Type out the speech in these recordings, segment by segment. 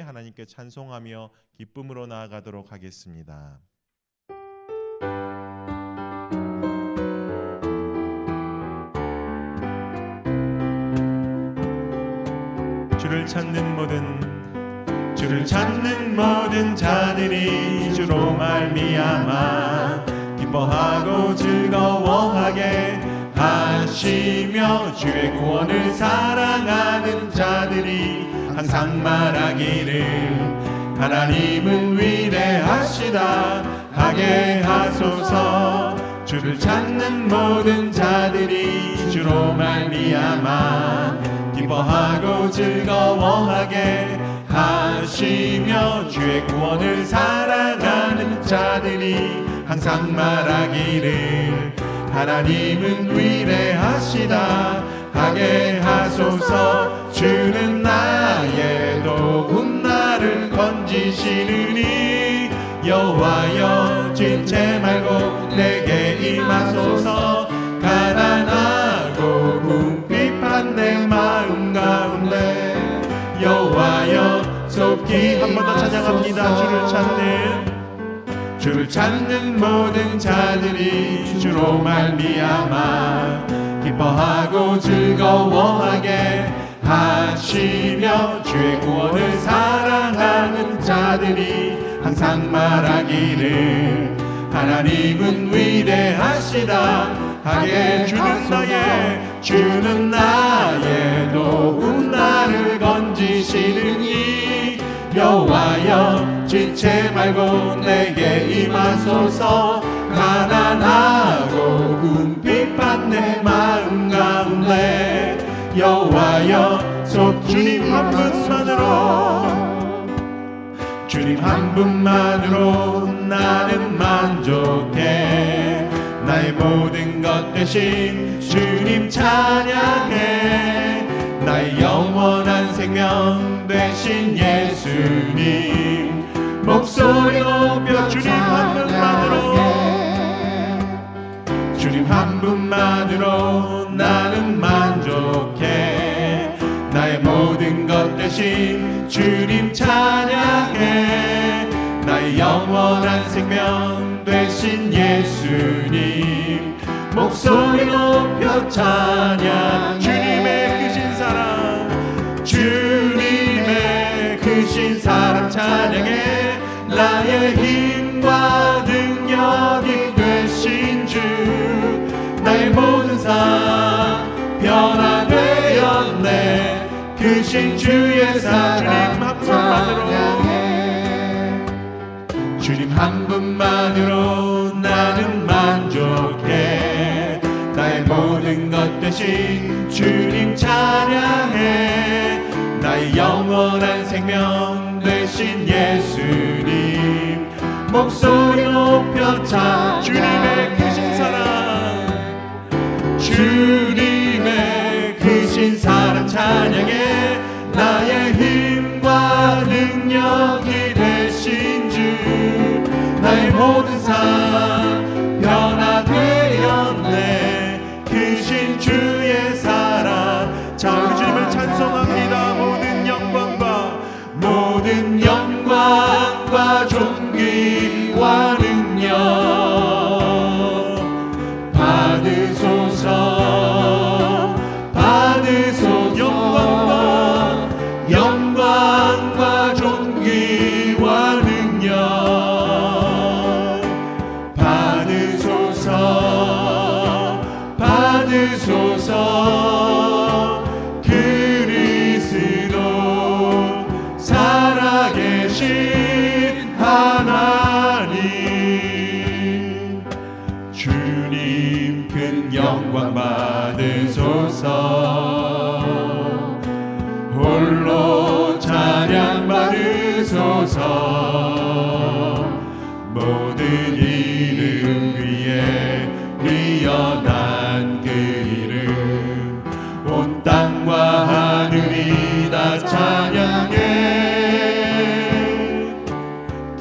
함께 하나님께 찬송하며 기쁨으로 나아가도록 하겠습니다. 주를 찾는 모든 자들이 주로 말미암아 기뻐하고 즐거워하게 하시며 주의 구원을 사랑하는 자들이 항상 말하기를 하나님은 위대하시다 하게 하소서. 주를 찾는 모든 자들이 주로 말미암아 기뻐하고 즐거워하게 하시며 주의 구원을 사랑하는 자들이 항상 말하기를 하나님은 위대하시다 하게 하소서. 주는 나의 도움 나를 건지시느니 여호와여 지체 말고 내게 임하소서. 가난하고 궁핍한 내 마음 가운데 여호와여 속히 한 번 더 찬양합니다. 주를 찾는 모든 자들이 주로 말미암아 기뻐하고 즐거워하게 하시며 주의 구원을 사랑하는 자들이 항상 말하기를 하나님은 위대하시다 하게 주는 나의 도움 나를 건지시느니 여호와여 지체 말고 내게 임하소서. 가난하고 궁핍한 내 마음 가운데 여호와여 속히 주님 한 분만으로 나는 만족해. 나의 모든 것 대신 주님 찬양해. 나의 영원한 생명 되신 예수님 목소리 높여 주님 한 분만으로 나는 만족해. 나의 모든 것 대신 주님 찬양해. 나의 영원한 생명 되신 예수님 목소리 높여 찬양. 주님의 크신 사랑 찬양해. 나의 힘과 능력이 되신 주 나의 모든 삶 변화되었네. 크신 주의 사랑 주님 한 분만으로 나는 만족해. 나의 모든 것 대신 주님 찬양해. 나의 영원한 생명 되신 예수님 목소리 높여 찬양. 주님의 크신 사랑 찬양해. 나의 힘과 능력이 되신 주 나의 모든 삶 변화되었네. 크신 주의 사랑. 자, 주님을 찬송합니다. 모든 영광과 존귀와 능력 받으소서. 영광과 존귀와 능력 받으소서. 그리스도 살아계신 하나님 주님 큰 영광 받으소서. 홀로 찬양 받으소서. 모든 이름 위에 뛰어난 그 이름 온 땅과 하늘이 다 찬양해.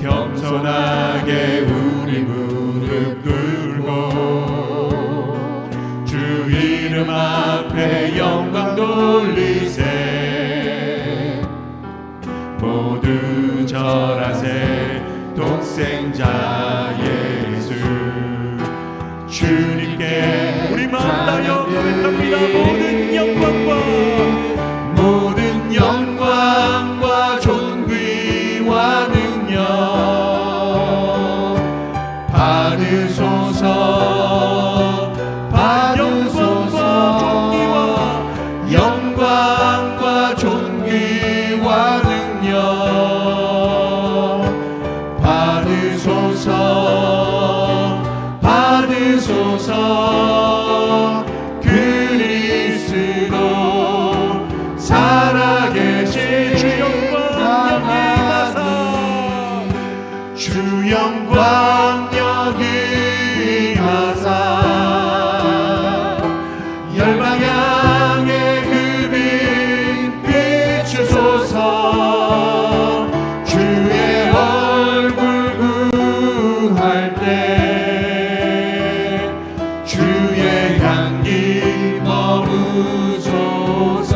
겸손하게 우리 무릎 꿇고 주 이름 앞에 영광 돌리세. 모든 그 절하세 독생자 예수 주님께 우리 마음 다하여 고백합니다. 모든 영광과 존귀와 능력 받으소서 영광과 존귀와 능력 받으소서 그리스도 살아계신 주 영광 여기 하사 열방 향해 그 빛 비추소서 주의 얼굴 구할 때 주의 향기 머무소서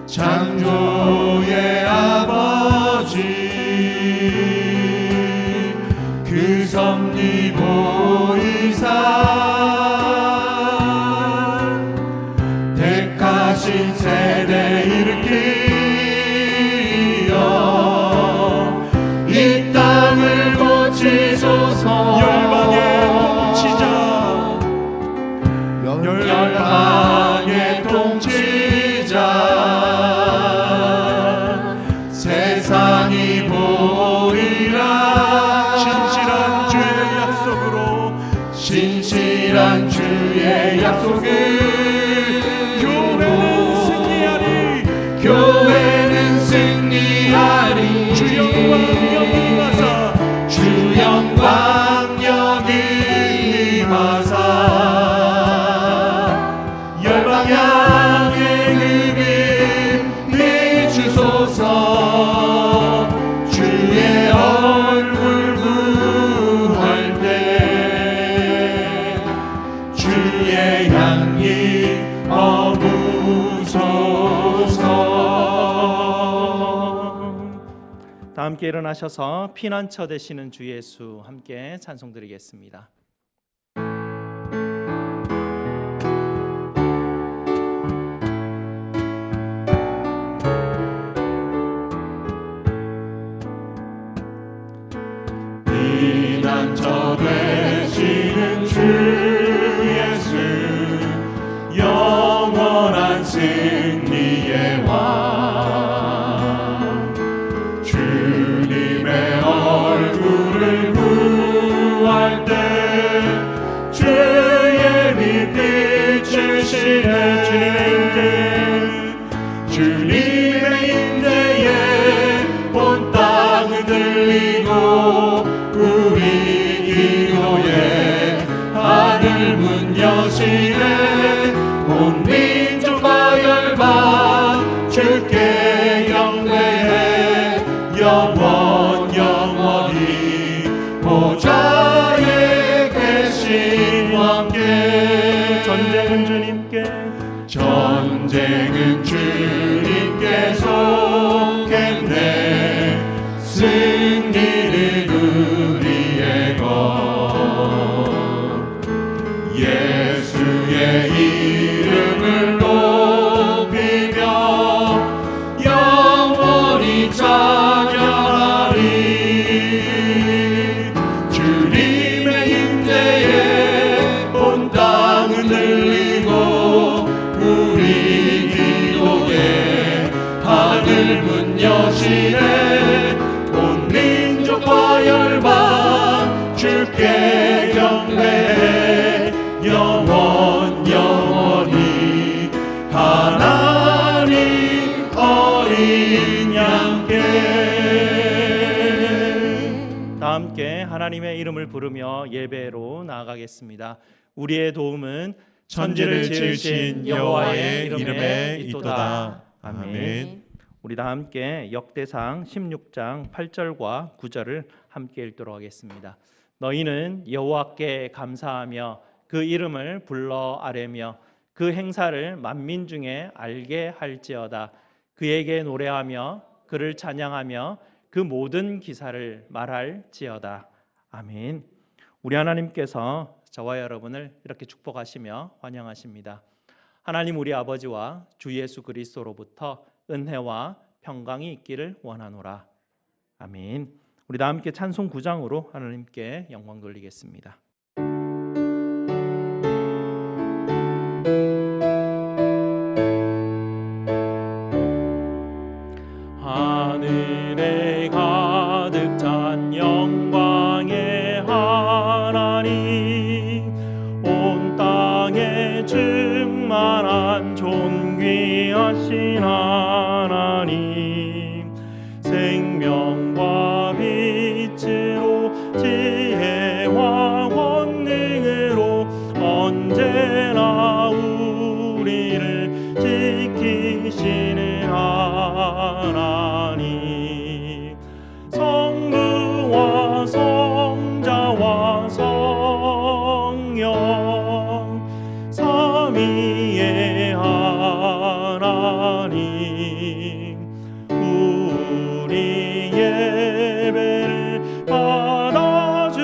창조의 아버지 그 섭리 보이사 택하신 세대 일으키어 이 땅을 고치소서 열방의 통치자 세상이 보이라 진실한 주의 약속을 교회는 승리하리 주 영광 여기 임하사 열방 향해 그 빛 비추소서 주의 얼굴 구할 때 주의 향기 머무소서. 다 함께 일어나셔서 피난처 되시는 주 예수 함께 찬송드리겠습니다. 피난처 되시는 주 예수 영원한 승리의 왕 주님의 얼굴을 구할 때 주의 빛 비추시네 주님의 임재에 온 땅 흔들리고 우리 기도에 하늘 문 여시네 온 민족과 열방 주께 경배해 영원히 보좌에 계신 왕께 전쟁은 주님께 속했네 승리는 우리의 것 예수의 이름을 높이며 영원히 찬양하리 주님의 임재에 온 땅을 흔들리고 우리 기도에 하늘 문 여시네 온 민족과 열방 주께 경배해 영원히 하나님 어린 양께. 다 함께 하나님의 이름을 부르며 예배로 나아가겠습니다. 우리의 도움은 천지를 지으신 여호와의 이름에 있도다. 아멘. 우리 다 함께 역대상 16장 8절과 9절을 함께 읽도록 하겠습니다. 너희는 여호와께 감사하며 그 이름을 불러 아뢰며 그 행사를 만민 중에 알게 할지어다. 그에게 노래하며 그를 찬양하며 그 모든 기사를 말할지어다. 아멘. 우리 하나님께서 저와 여러분을 이렇게 축복하시며 환영하십니다. 하나님 우리 아버지와 주 예수 그리스도로부터 은혜와 평강이 있기를 원하노라. 아멘. 우리 다 함께 찬송 9장으로 하나님께 영광 돌리겠습니다. 하늘에 가득 찬 영광의 하나님, 온 땅에 충만한 존귀하신 하나님, 생명과 빛으로 지혜와 권능으로 언제나 우리를 지키시는 하나님, 성부와 성자와 성령 삼위의 하나님, 우리 예배를 받아주시옵소서.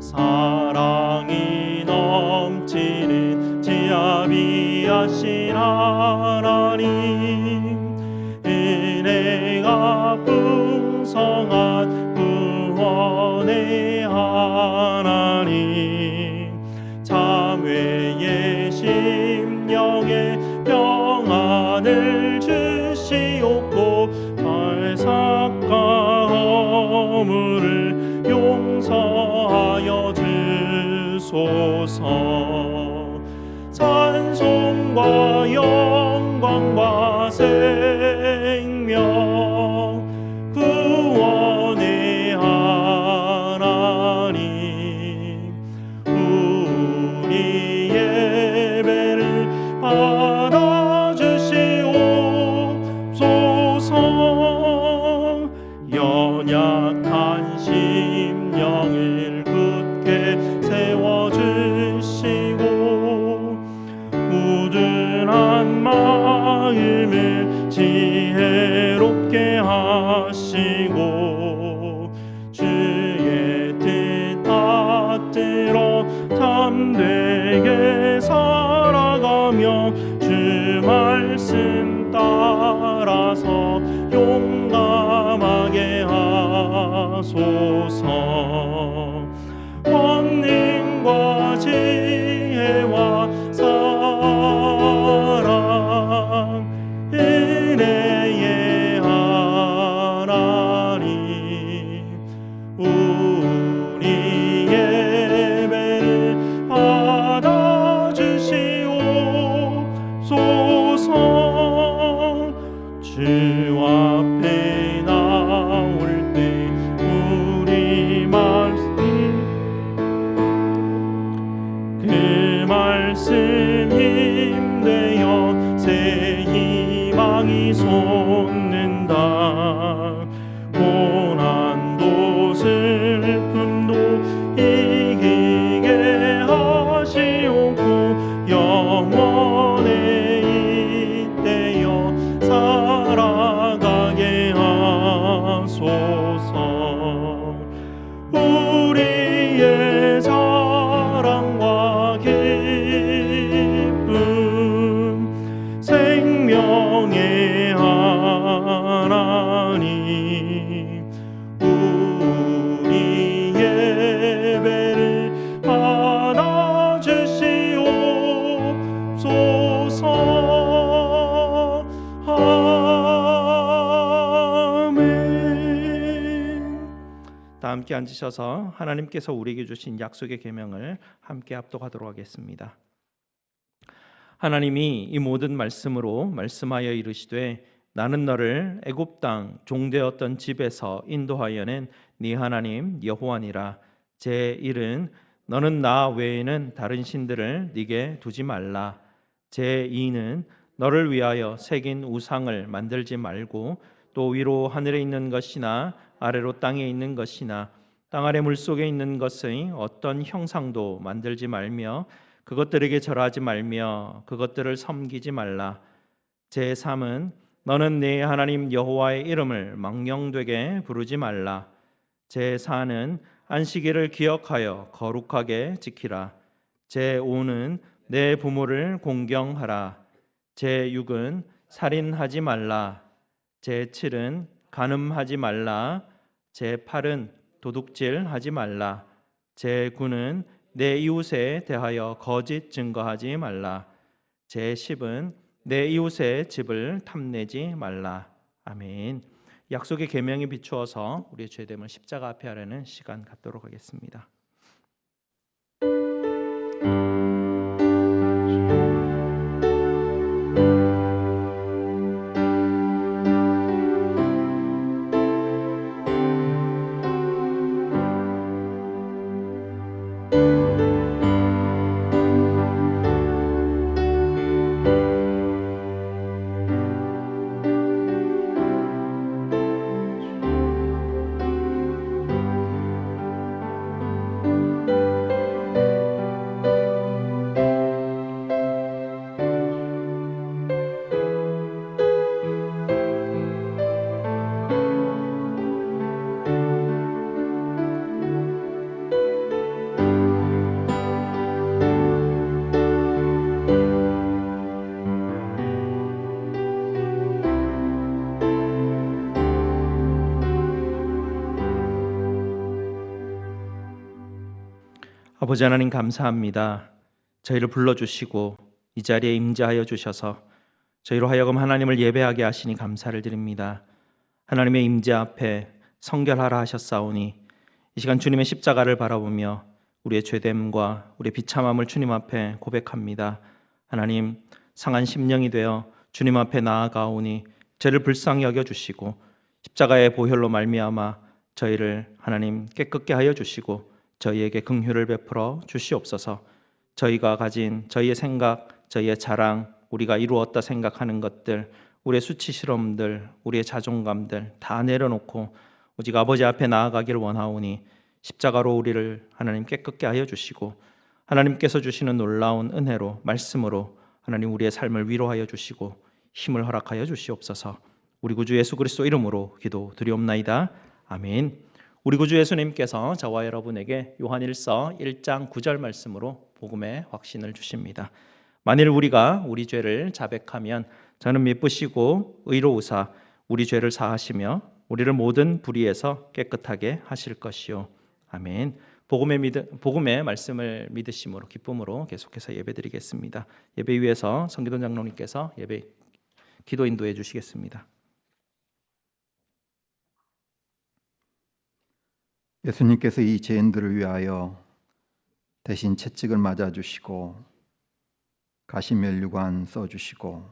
사랑이 넘치는 지아비하신 하나님, 은혜가 풍성한 구원의 하나님, 참회의 심령에 평안을 주시옵고 발삭과 허물을 용서하여 주소서. 찬송과 영광과 생명 구원의 하나님, 우리 예배를 받아주시옵소서. 연약한 심령을 굳게 세워주시고 우둔한 마음을 지혜롭게 하시고 주의 뜻 받들어 참되게 살아가며 주 말씀 따라서 용감하게 하소서. 권능과 지혜와 사랑 은혜의 하나님, 우리 예배를 받아주시옵소서. 주 앞에 나올 때 우리 그 말씀 힘되어 새 희망이 솟는다. 고난도 슬픔도 이기게 하시옵고 영원에 잇대어 살아가게 하소서. 우리의 사랑과 기쁨 생명의 하나님, 우리 예배를 받아주시옵소서. 아멘. 다 함께 앉으셔서 하나님께서 우리에게 주신 약속의 계명을 함께 합독하도록 하겠습니다. 하나님이 이 모든 말씀으로 말씀하여 이르시되 나는 너를 애굽 땅 종되었던 집에서 인도하여낸 네 하나님 여호와니라. 제 1은 너는 나 외에는 다른 신들을 네게 두지 말라. 제 2는 너를 위하여 새긴 우상을 만들지 말고 또 위로 하늘에 있는 것이나 아래로 땅에 있는 것이나 땅 아래 물속에 있는 것의 어떤 형상도 만들지 말며 그것들에게 절하지 말며 그것들을 섬기지 말라. 제3은 너는 네 하나님 여호와의 이름을 망령되게 부르지 말라. 제4는 안식일을 기억하여 거룩하게 지키라. 제5는 내 부모를 공경하라. 제6은 살인하지 말라. 제7은 간음하지 말라. 제8은 도둑질하지 말라. 제9는 내 이웃에 대하여 거짓 증거하지 말라. 제10은 내 이웃의 집을 탐내지 말라. 아멘. 약속의 계명에 비추어서 우리의 죄됨을 십자가 앞에 하려는 시간 갖도록 하겠습니다. 아버지 하나님 감사합니다. 저희를 불러주시고 이 자리에 임재하여 주셔서 저희로 하여금 하나님을 예배하게 하시니 감사를 드립니다. 하나님의 임재 앞에 성결하라 하셨사오니 이 시간 주님의 십자가를 바라보며 우리의 죄됨과 우리의 비참함을 주님 앞에 고백합니다. 하나님, 상한 심령이 되어 주님 앞에 나아가오니 죄를 불쌍히 여겨주시고 십자가의 보혈로 말미암아 저희를 하나님 깨끗게 하여 주시고 저희에게 긍휼을 베풀어 주시옵소서. 저희가 가진 저희의 생각, 저희의 자랑, 우리가 이루었다 생각하는 것들, 우리의 수치스러움들, 우리의 자존감들 다 내려놓고 오직 아버지 앞에 나아가기를 원하오니 십자가로 우리를 하나님 깨끗게 하여 주시고 하나님께서 주시는 놀라운 은혜로 말씀으로 하나님 우리의 삶을 위로하여 주시고 힘을 허락하여 주시옵소서. 우리 구주 예수 그리스도 이름으로 기도드리옵나이다. 아멘. 우리 구주 예수님께서 저와 여러분에게 요한일서 1장 9절 말씀으로 복음의 확신을 주십니다. 만일 우리가 우리 죄를 자백하면 저는 미쁘시고 의로우사 우리 죄를 사하시며 우리를 모든 불의에서 깨끗하게 하실 것이요. 아멘. 복음의 말씀을 믿으심으로 기쁨으로 계속해서 예배드리겠습니다. 예배 위에서 성기돈 장로님께서 예배 기도 인도해 주시겠습니다. 예수님께서 이 죄인들을 위하여 대신 채찍을 맞아주시고 가시면류관 써주시고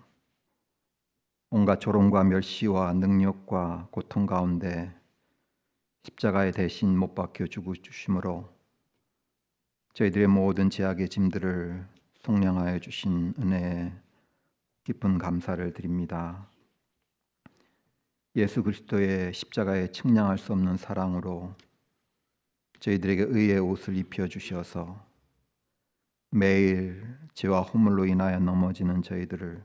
온갖 조롱과 멸시와 능력과 고통 가운데 십자가에 대신 못 박혀 죽으심으로 저희들의 모든 죄악의 짐들을 속량하여 주신 은혜에 깊은 감사를 드립니다. 예수 그리스도의 십자가에 측량할 수 없는 사랑으로 저희들에게 의의 옷을 입혀주셔서 매일 죄와 허물로 인하여 넘어지는 저희들을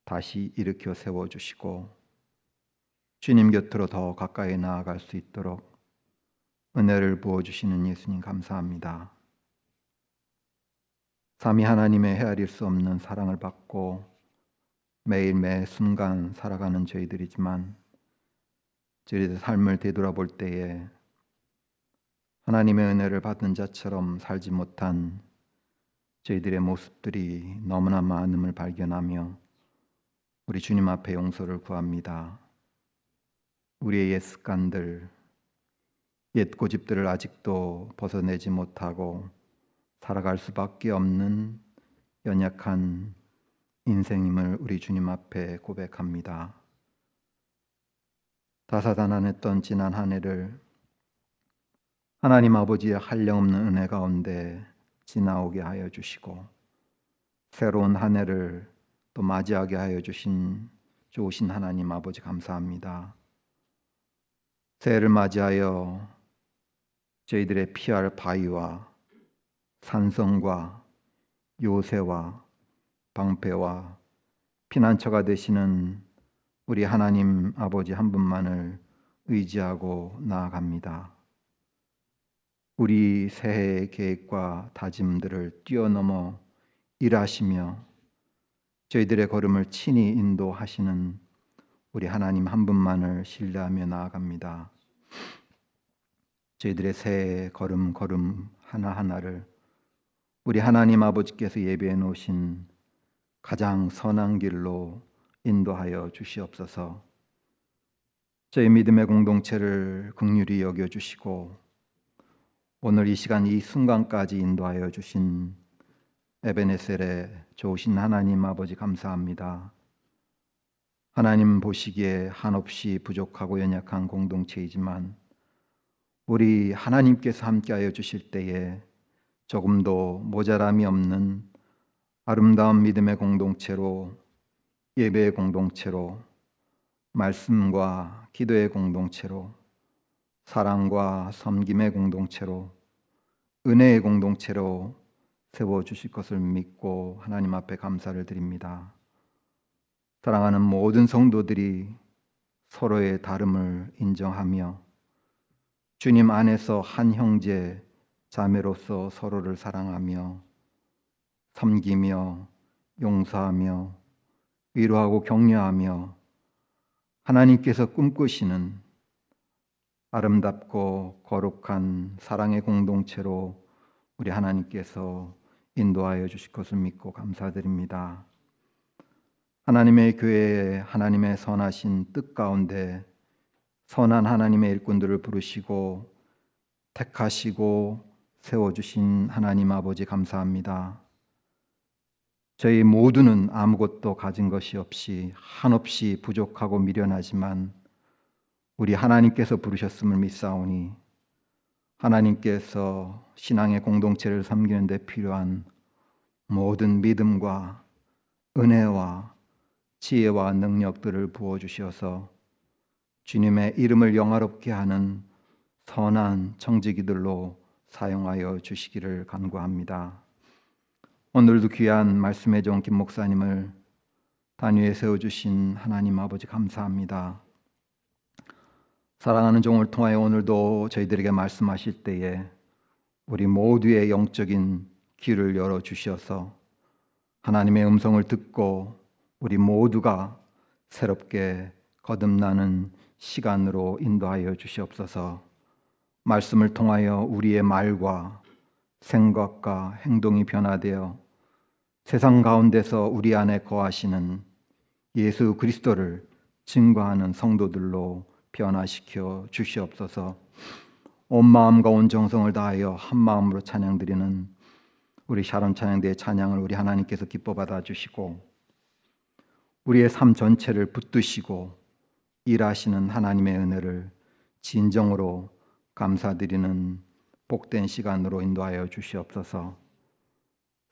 다시 일으켜 세워주시고 주님 곁으로 더 가까이 나아갈 수 있도록 은혜를 부어주시는 예수님 감사합니다. 삼위 하나님의 헤아릴 수 없는 사랑을 받고 매일 매 순간 살아가는 저희들이지만 저희들의 삶을 되돌아볼 때에 하나님의 은혜를 받은 자처럼 살지 못한 저희들의 모습들이 너무나 많음을 발견하며 우리 주님 앞에 용서를 구합니다. 우리의 옛 습관들, 옛 고집들을 아직도 벗어내지 못하고 살아갈 수밖에 없는 연약한 인생임을 우리 주님 앞에 고백합니다. 다사다난했던 지난 한 해를 하나님 아버지의 한량없는 은혜 가운데 지나오게 하여 주시고 새로운 한 해를 또 맞이하게 하여 주신 좋으신 하나님 아버지 감사합니다. 새해를 맞이하여 저희들의 피할 바위와 산성과 요새와 방패와 피난처가 되시는 우리 하나님 아버지 한 분만을 의지하고 나아갑니다. 우리 새해의 계획과 다짐들을 뛰어넘어 일하시며 저희들의 걸음을 친히 인도하시는 우리 하나님 한 분만을 신뢰하며 나아갑니다. 저희들의 새해 걸음 하나하나를 우리 하나님 아버지께서 예비해 놓으신 가장 선한 길로 인도하여 주시옵소서. 저희 믿음의 공동체를 긍휼히 여겨주시고 오늘 이 시간 이 순간까지 인도하여 주신 에베네셀의 좋으신 하나님 아버지 감사합니다. 하나님 보시기에 한없이 부족하고 연약한 공동체이지만 우리 하나님께서 함께하여 주실 때에 조금도 모자람이 없는 아름다운 믿음의 공동체로, 예배의 공동체로, 말씀과 기도의 공동체로, 사랑과 섬김의 공동체로, 은혜의 공동체로 세워주실 것을 믿고 하나님 앞에 감사를 드립니다. 사랑하는 모든 성도들이 서로의 다름을 인정하며 주님 안에서 한 형제 자매로서 서로를 사랑하며 섬기며 용서하며 위로하고 격려하며 하나님께서 꿈꾸시는 아름답고 거룩한 사랑의 공동체로 우리 하나님께서 인도하여 주실 것을 믿고 감사드립니다. 하나님의 교회에 하나님의 선하신 뜻 가운데 선한 하나님의 일꾼들을 부르시고 택하시고 세워주신 하나님 아버지 감사합니다. 저희 모두는 아무것도 가진 것이 없이 한없이 부족하고 미련하지만 우리 하나님께서 부르셨음을 믿사오니 하나님께서 신앙의 공동체를 섬기는 데 필요한 모든 믿음과 은혜와 지혜와 능력들을 부어주셔서 주님의 이름을 영화롭게 하는 선한 청지기들로 사용하여 주시기를 간구합니다. 오늘도 귀한 말씀의 종 김 목사님을 단위에 세워주신 하나님 아버지 감사합니다. 사랑하는 종을 통하여 오늘도 저희들에게 말씀하실 때에 우리 모두의 영적인 귀를 열어주셔서 하나님의 음성을 듣고 우리 모두가 새롭게 거듭나는 시간으로 인도하여 주시옵소서. 말씀을 통하여 우리의 말과 생각과 행동이 변화되어 세상 가운데서 우리 안에 거하시는 예수 그리스도를 증거하는 성도들로 변화시켜 주시옵소서. 온 마음과 온 정성을 다하여 한 마음으로 찬양드리는 우리 샤론 찬양대의 찬양을 우리 하나님께서 기뻐 받아 주시고 우리의 삶 전체를 붙드시고 일하시는 하나님의 은혜를 진정으로 감사드리는 복된 시간으로 인도하여 주시옵소서.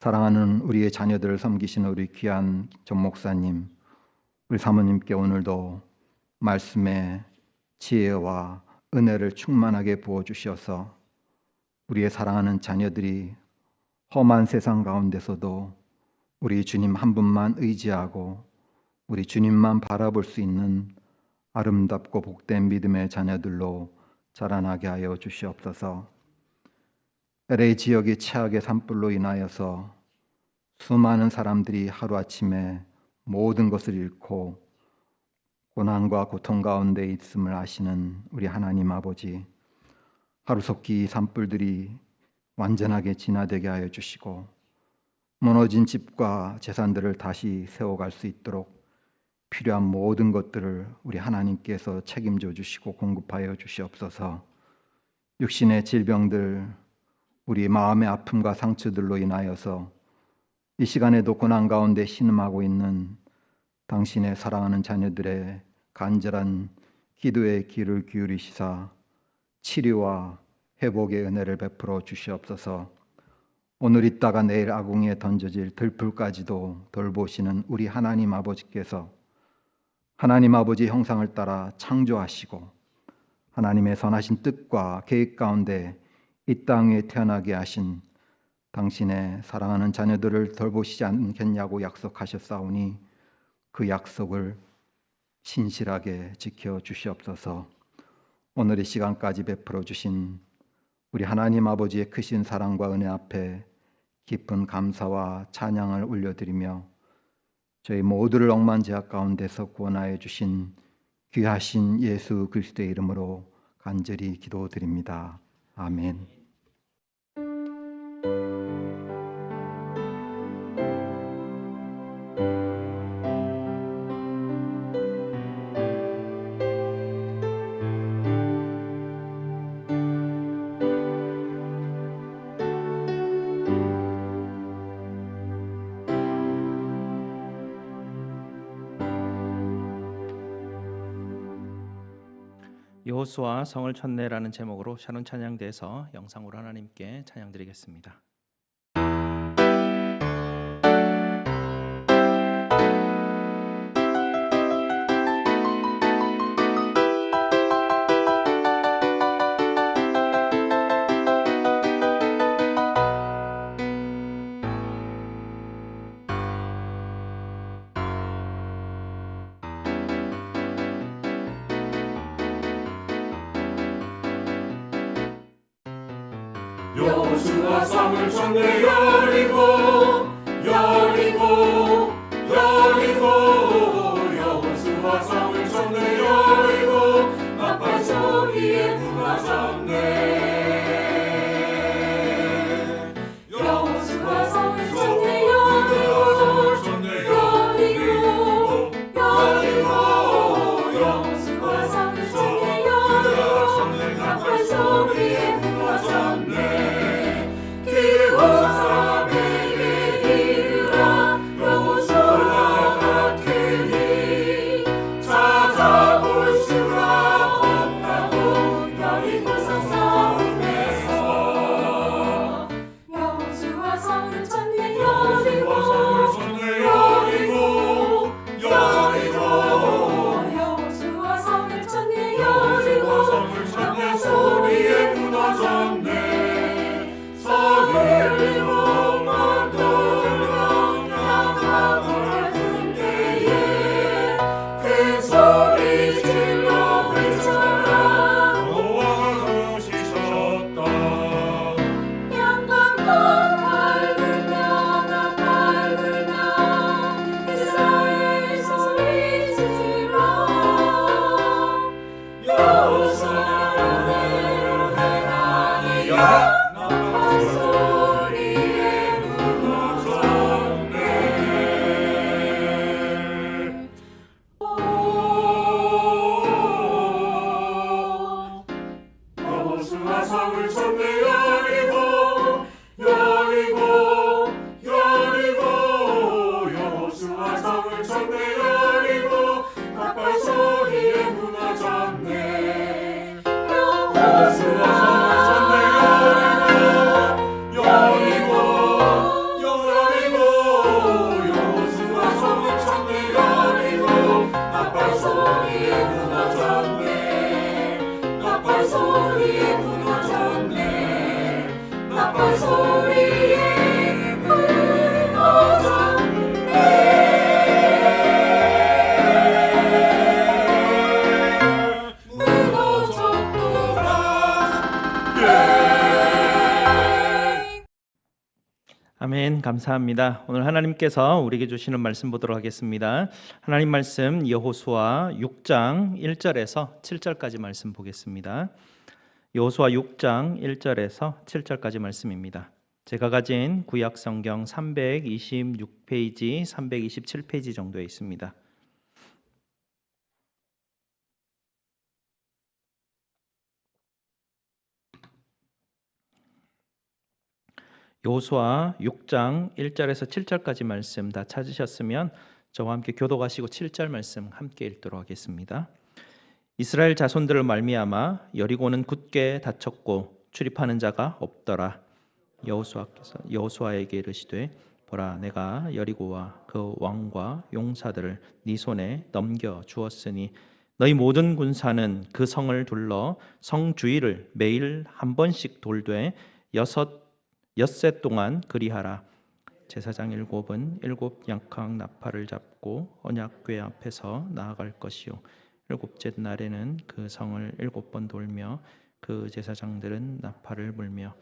사랑하는 우리의 자녀들을 섬기시는 우리 귀한 정 목사님, 우리 사모님께 오늘도 말씀의 지혜와 은혜를 충만하게 부어주셔서 우리의 사랑하는 자녀들이 험한 세상 가운데서도 우리 주님 한 분만 의지하고 우리 주님만 바라볼 수 있는 아름답고 복된 믿음의 자녀들로 자라나게 하여 주시옵소서. LA 지역의 최악의 산불로 인하여서 수많은 사람들이 하루아침에 모든 것을 잃고 고난과 고통 가운데 있음을 아시는 우리 하나님 아버지, 하루속히 이 산불들이 완전하게 진화되게 하여 주시고 무너진 집과 재산들을 다시 세워갈 수 있도록 필요한 모든 것들을 우리 하나님께서 책임져 주시고 공급하여 주시옵소서. 육신의 질병들, 우리 마음의 아픔과 상처들로 인하여서 이 시간에도 고난 가운데 신음하고 있는 당신의 사랑하는 자녀들의 간절한 기도의 귀를 기울이시사 치료와 회복의 은혜를 베풀어 주시옵소서. 오늘 있다가 내일 아궁이에 던져질 들풀까지도 돌보시는 우리 하나님 아버지께서 하나님 아버지 형상을 따라 창조하시고 하나님의 선하신 뜻과 계획 가운데 이 땅에 태어나게 하신 당신의 사랑하는 자녀들을 돌보시지 않겠냐고 약속하셨사오니 그 약속을 신실하게 지켜주시옵소서. 오늘 이 시간까지 베풀어 주신 우리 하나님 아버지의 크신 사랑과 은혜 앞에 깊은 감사와 찬양을 올려드리며 저희 모두를 억만제약 가운데서 구원하여 주신 귀하신 예수 그리스도의 이름으로 간절히 기도드립니다. 아멘. 여호수아 성을 쳤네라는 제목으로 샤론 찬양대에서 영상으로 하나님께 찬양드리겠습니다. 여호수아 성을 쳤네. 여리고 여리고 여리고 여호수아 성을 쳤네. 여리고 나팔 소리에 무너졌네. 여호수아 성을 쳤네. 여리고 여리고 여호수아 성을 쳤네. 여리고 나팔 소리에 무너졌네. 온 사람에게 이르라. 여호수아 같으니 찾아볼 수가 없다고 여리고서 싸움에서. 여호수아 성을 쳤네. 여리고 여리고 여호수아 성을 쳤네. 여리고 나팔 소리에 무너졌네. 흘리고 만돌며 나가버릴 때에 큰 소리 질러 외쳐라. 여호와가 도시셨다. 양강도 밟으며 나팔 불며 이스라엘 소리 질러. 여호수아를 행하니라. 소리에 무너졌네. 여호수아 성을 쳤네. 여리고 여호수아 성을 쳤네. 여리고 나팔 소리에 무너졌네. 여호수아 성을 쳤네. 여리고 여호수아 성을 쳤네. 여리고 나팔 소리에 무너졌네. 나팔 소리에 무너졌네. 나팔 소리에 아멘. 감사합니다. 오늘 하나님께서 우리에게 주시는 말씀 보도록 하겠습니다. 하나님 말씀 여호수아 6장 1절에서 7절까지 말씀 보겠습니다. 여호수아 6장 1절에서 7절까지 말씀입니다. 제가 가진 구약 성경 326페이지, 327페이지 정도에 있습니다. 여호수아 6장 1절에서 7절까지 말씀 다 찾으셨으면 저와 함께 교독하시고 7절 말씀 함께 읽도록 하겠습니다. 이스라엘 자손들을 말미암아 여리고는 굳게 닫혔고 출입하는 자가 없더라. 여호수아께서 여호수아에게 이르시되 보라, 내가 여리고와 그 왕과 용사들을 네 손에 넘겨 주었으니 너희 모든 군사는 그 성을 둘러 성 주위를 매일 한 번씩 돌되 엿새 동안 그리하라. 제사장 일곱은 일곱 양캉 나팔을 잡고 언약궤 앞에서 나아갈 것이요 일곱째 날에는 그 성을 일곱 번 돌며 그 제사장들은 나팔을 불며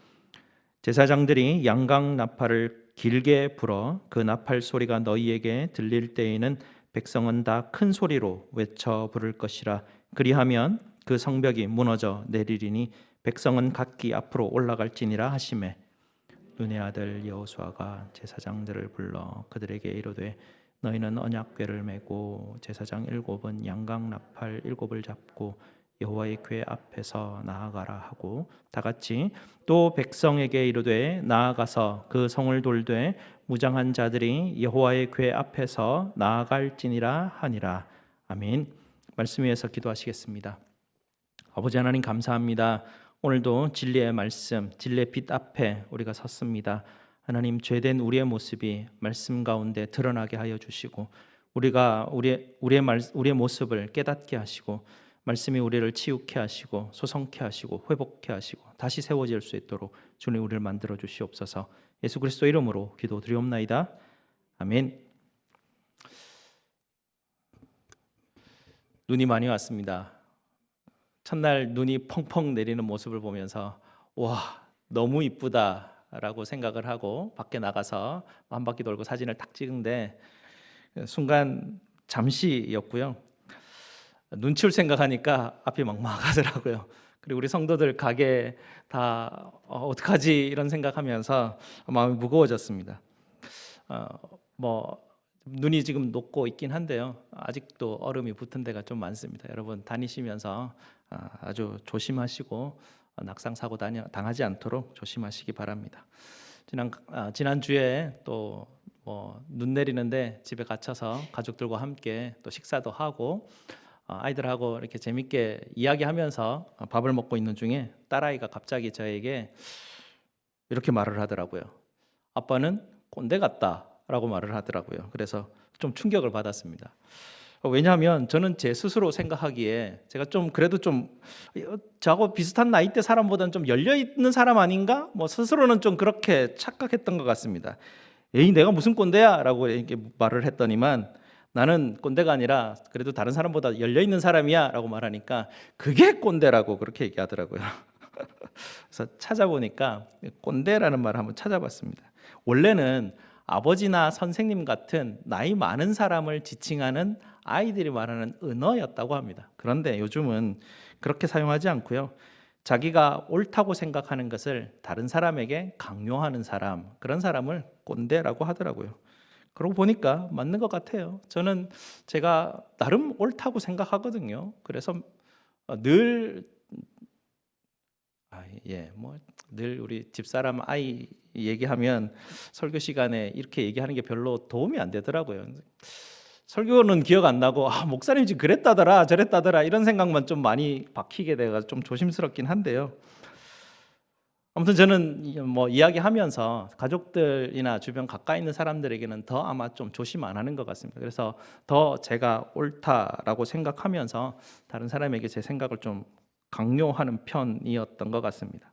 제사장들이 양강 나팔을 길게 불어 그 나팔 소리가 너희에게 들릴 때에는 백성은 다 큰 소리로 외쳐 부를 것이라. 그리하면 그 성벽이 무너져 내리리니 백성은 각기 앞으로 올라갈지니라 하시매 눈의 아들 여호수아가 제사장들을 불러 그들에게 이르되 너희는 언약궤를 메고 제사장 일곱은 양강 나팔 일곱을 잡고 여호와의 궤 앞에서 나아가라 하고 다 같이 또 백성에게 이르되 나아가서 그 성을 돌되 무장한 자들이 여호와의 궤 앞에서 나아갈지니라 하니라. 아멘. 말씀 위에서 기도하시겠습니다. 아버지 하나님 감사합니다. 오늘도 진리의 말씀, 진리의 빛 앞에 우리가 섰습니다. 하나님, 죄된 우리의 모습이 말씀 가운데 드러나게 하여 주시고 우리가 우리의 모습을 깨닫게 하시고 말씀이 우리를 치유케 하시고 소성케 하시고 회복케 하시고 다시 세워질 수 있도록 주님 우리를 만들어 주시옵소서. 예수 그리스도 이름으로 기도드리옵나이다. 아멘. 눈이 많이 왔습니다. 첫날 눈이 펑펑 내리는 모습을 보면서 와, 너무 이쁘다라고 생각을 하고 밖에 나가서 한 바퀴 돌고 사진을 딱 찍은데 순간 잠시였고요. 눈 치울 생각하니까 앞이 막막하더라고요. 그리고 우리 성도들 가게 다 어떡하지 이런 생각하면서 마음이 무거워졌습니다. 눈이 지금 녹고 있긴 한데요. 아직도 얼음이 붙은 데가 좀 많습니다. 여러분 다니시면서 아주 조심하시고 낙상 사고 당하지 않도록 조심하시기 바랍니다. 지난 주에 또 눈 내리는데 집에 갇혀서 가족들과 함께 또 식사도 하고 아이들하고 이렇게 재밌게 이야기하면서 밥을 먹고 있는 중에 딸아이가 갑자기 저에게 이렇게 말을 하더라고요. 아빠는 꼰대 같다라고 말을 하더라고요. 그래서 좀 충격을 받았습니다. 왜냐하면 저는 제 스스로 생각하기에 제가 좀 그래도 좀 저하고 비슷한 나이대 사람보다는 좀 열려 있는 사람 아닌가? 스스로는 좀 그렇게 착각했던 것 같습니다. 에이, 내가 무슨 꼰대야라고 이렇게 말을 했더니만 나는 꼰대가 아니라 그래도 다른 사람보다 열려 있는 사람이야라고 말하니까 그게 꼰대라고 그렇게 얘기하더라고요. 그래서 찾아보니까 꼰대라는 말을 한번 찾아봤습니다. 원래는 아버지나 선생님 같은 나이 많은 사람을 지칭하는 아이들이 말하는 은어였다고 합니다. 그런데 요즘은 그렇게 사용하지 않고요. 자기가 옳다고 생각하는 것을 다른 사람에게 강요하는 사람, 그런 사람을 꼰대라고 하더라고요. 그러고 보니까 맞는 것 같아요. 저는 제가 나름 옳다고 생각하거든요. 그래서 늘 우리 집사람 아이 얘기하면 설교 시간에 이렇게 얘기하는 게 별로 도움이 안 되더라고요. 설교는 기억 안 나고 목사님 지금 그랬다더라 저랬다더라 이런 생각만 좀 많이 박히게 돼가 좀 조심스럽긴 한데요. 아무튼 저는 이야기하면서 가족들이나 주변 가까이 있는 사람들에게는 더 아마 좀 조심 안 하는 것 같습니다. 그래서 더 제가 옳다라고 생각하면서 다른 사람에게 제 생각을 좀 강요하는 편이었던 것 같습니다.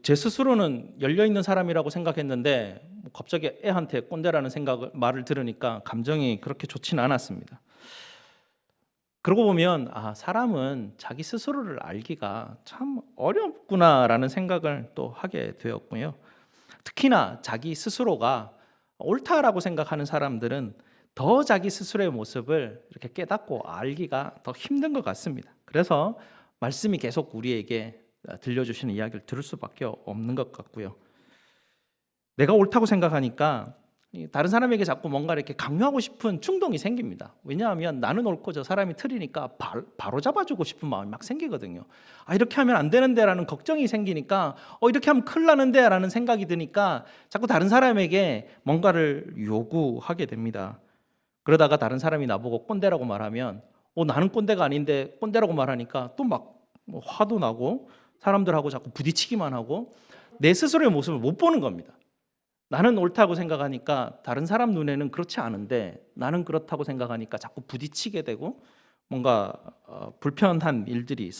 제 스스로는 열려 있는 사람이라고 생각했는데 갑자기 애한테 꼰대라는 말을 들으니까 감정이 그렇게 좋지는 않았습니다. 그러고 보면 사람은 자기 스스로를 알기가 참 어렵구나라는 생각을 또 하게 되었고요. 특히나 자기 스스로가 옳다라고 생각하는 사람들은 더 자기 스스로의 모습을 이렇게 깨닫고 알기가 더 힘든 것 같습니다. 그래서 말씀이 계속 우리에게 들려주시는 이야기를 들을 수밖에 없는 것 같고요. 내가 옳다고 생각하니까 다른 사람에게 자꾸 뭔가 이렇게 강요하고 싶은 충동이 생깁니다. 왜냐하면 나는 옳고 저 사람이 틀리니까 바로 잡아주고 싶은 마음이 막 생기거든요. 이렇게 하면 안 되는데 라는 걱정이 생기니까 이렇게 하면 큰일 나는데 라는 생각이 드니까 자꾸 다른 사람에게 뭔가를 요구하게 됩니다. 그러다가 다른 사람이 나보고 꼰대라고 말하면 나는 꼰대가 아닌데 꼰대라고 말하니까 또 막 화도 나고 사람들하고 자꾸 부딪히기만 하고 내 스스로의 모습을 못 보는 겁니다. 나는 옳다고 생각하니까 다른 사람 눈에는 그렇지 않은데 나는 그렇다고 생각하니까 자꾸 부딪히게 되고 뭔가 불편한 일들이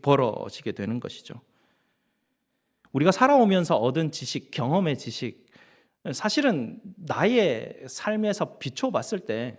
벌어지게 되는 것이죠. 우리가 살아오면서 얻은 지식, 경험의 지식, 사실은 나의 삶에서 비춰봤을 때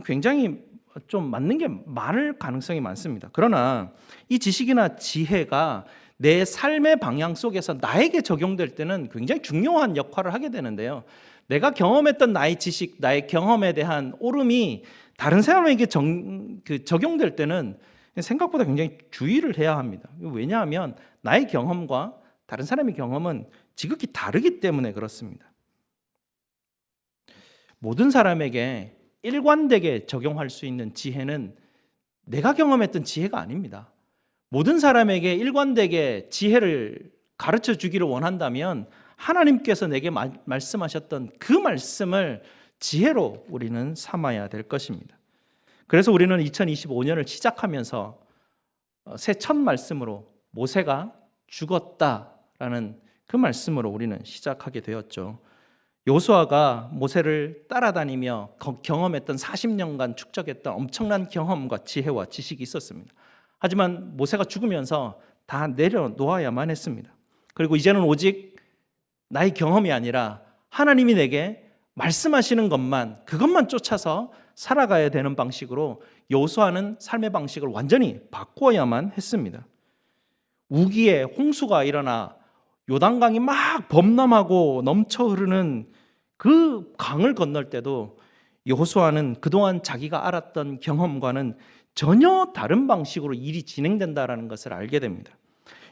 굉장히 좀 맞는 게 많을 가능성이 많습니다. 그러나 이 지식이나 지혜가 내 삶의 방향 속에서 나에게 적용될 때는 굉장히 중요한 역할을 하게 되는데요. 내가 경험했던 나의 지식, 나의 경험에 대한 옳음이 다른 사람에게 적용될 때는 생각보다 굉장히 주의를 해야 합니다. 왜냐하면 나의 경험과 다른 사람의 경험은 지극히 다르기 때문에 그렇습니다. 모든 사람에게 일관되게 적용할 수 있는 지혜는 내가 경험했던 지혜가 아닙니다. 모든 사람에게 일관되게 지혜를 가르쳐 주기를 원한다면 하나님께서 내게 말씀하셨던 그 말씀을 지혜로 우리는 삼아야 될 것입니다. 그래서 우리는 2025년을 시작하면서 새 첫 말씀으로 모세가 죽었다라는 그 말씀으로 우리는 시작하게 되었죠. 여호수아가 모세를 따라다니며 경험했던 40년간 축적했던 엄청난 경험과 지혜와 지식이 있었습니다. 하지만 모세가 죽으면서 다 내려놓아야만 했습니다. 그리고 이제는 오직 나의 경험이 아니라 하나님이 내게 말씀하시는 것만, 그것만 쫓아서 살아가야 되는 방식으로 여호수아는 삶의 방식을 완전히 바꾸어야만 했습니다. 우기에 홍수가 일어나 요단강이 막 범람하고 넘쳐 흐르는 그 강을 건널 때도 여호수아는 그동안 자기가 알았던 경험과는 전혀 다른 방식으로 일이 진행된다라는 것을 알게 됩니다.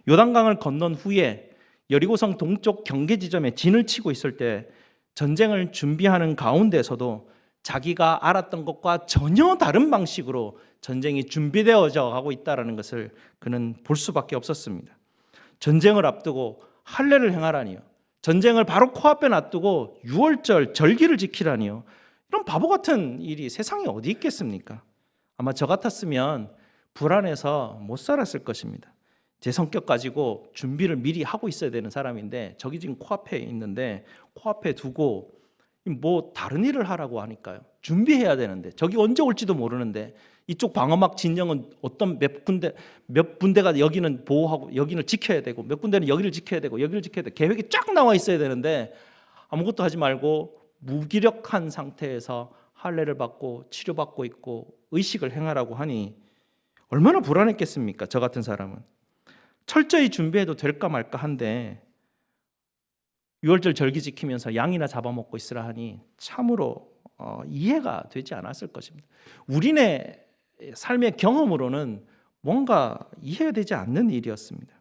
요단강을 건넌 후에 여리고성 동쪽 경계 지점에 진을 치고 있을 때 전쟁을 준비하는 가운데서도 자기가 알았던 것과 전혀 다른 방식으로 전쟁이 준비되어져 가고 있다는 것을 그는 볼 수밖에 없었습니다. 전쟁을 앞두고 할례를 행하라니요, 전쟁을 바로 코앞에 놔두고 유월절 절기를 지키라니요, 이런 바보 같은 일이 세상에 어디 있겠습니까? 아마 저 같았으면 불안해서 못 살았을 것입니다. 제 성격 가지고 준비를 미리 하고 있어야 되는 사람인데 저기 지금 코앞에 있는데 코앞에 두고 뭐 다른 일을 하라고 하니까요. 준비해야 되는데 저기 언제 올지도 모르는데 이쪽 방어막 진영은 어떤 몇 군데가 여기는 보호하고 여기는 지켜야 되고 몇 군데는 여기를 지켜야 되고 여기를 지켜야 되고 계획이 쫙 나와 있어야 되는데 아무것도 하지 말고 무기력한 상태에서 할례를 받고 치료받고 있고 의식을 행하라고 하니 얼마나 불안했겠습니까? 저 같은 사람은 철저히 준비해도 될까 말까 한데 유월절 절기 지키면서 양이나 잡아먹고 있으라 하니 참으로 이해가 되지 않았을 것입니다. 우리네 삶의 경험으로는 뭔가 이해가 되지 않는 일이었습니다.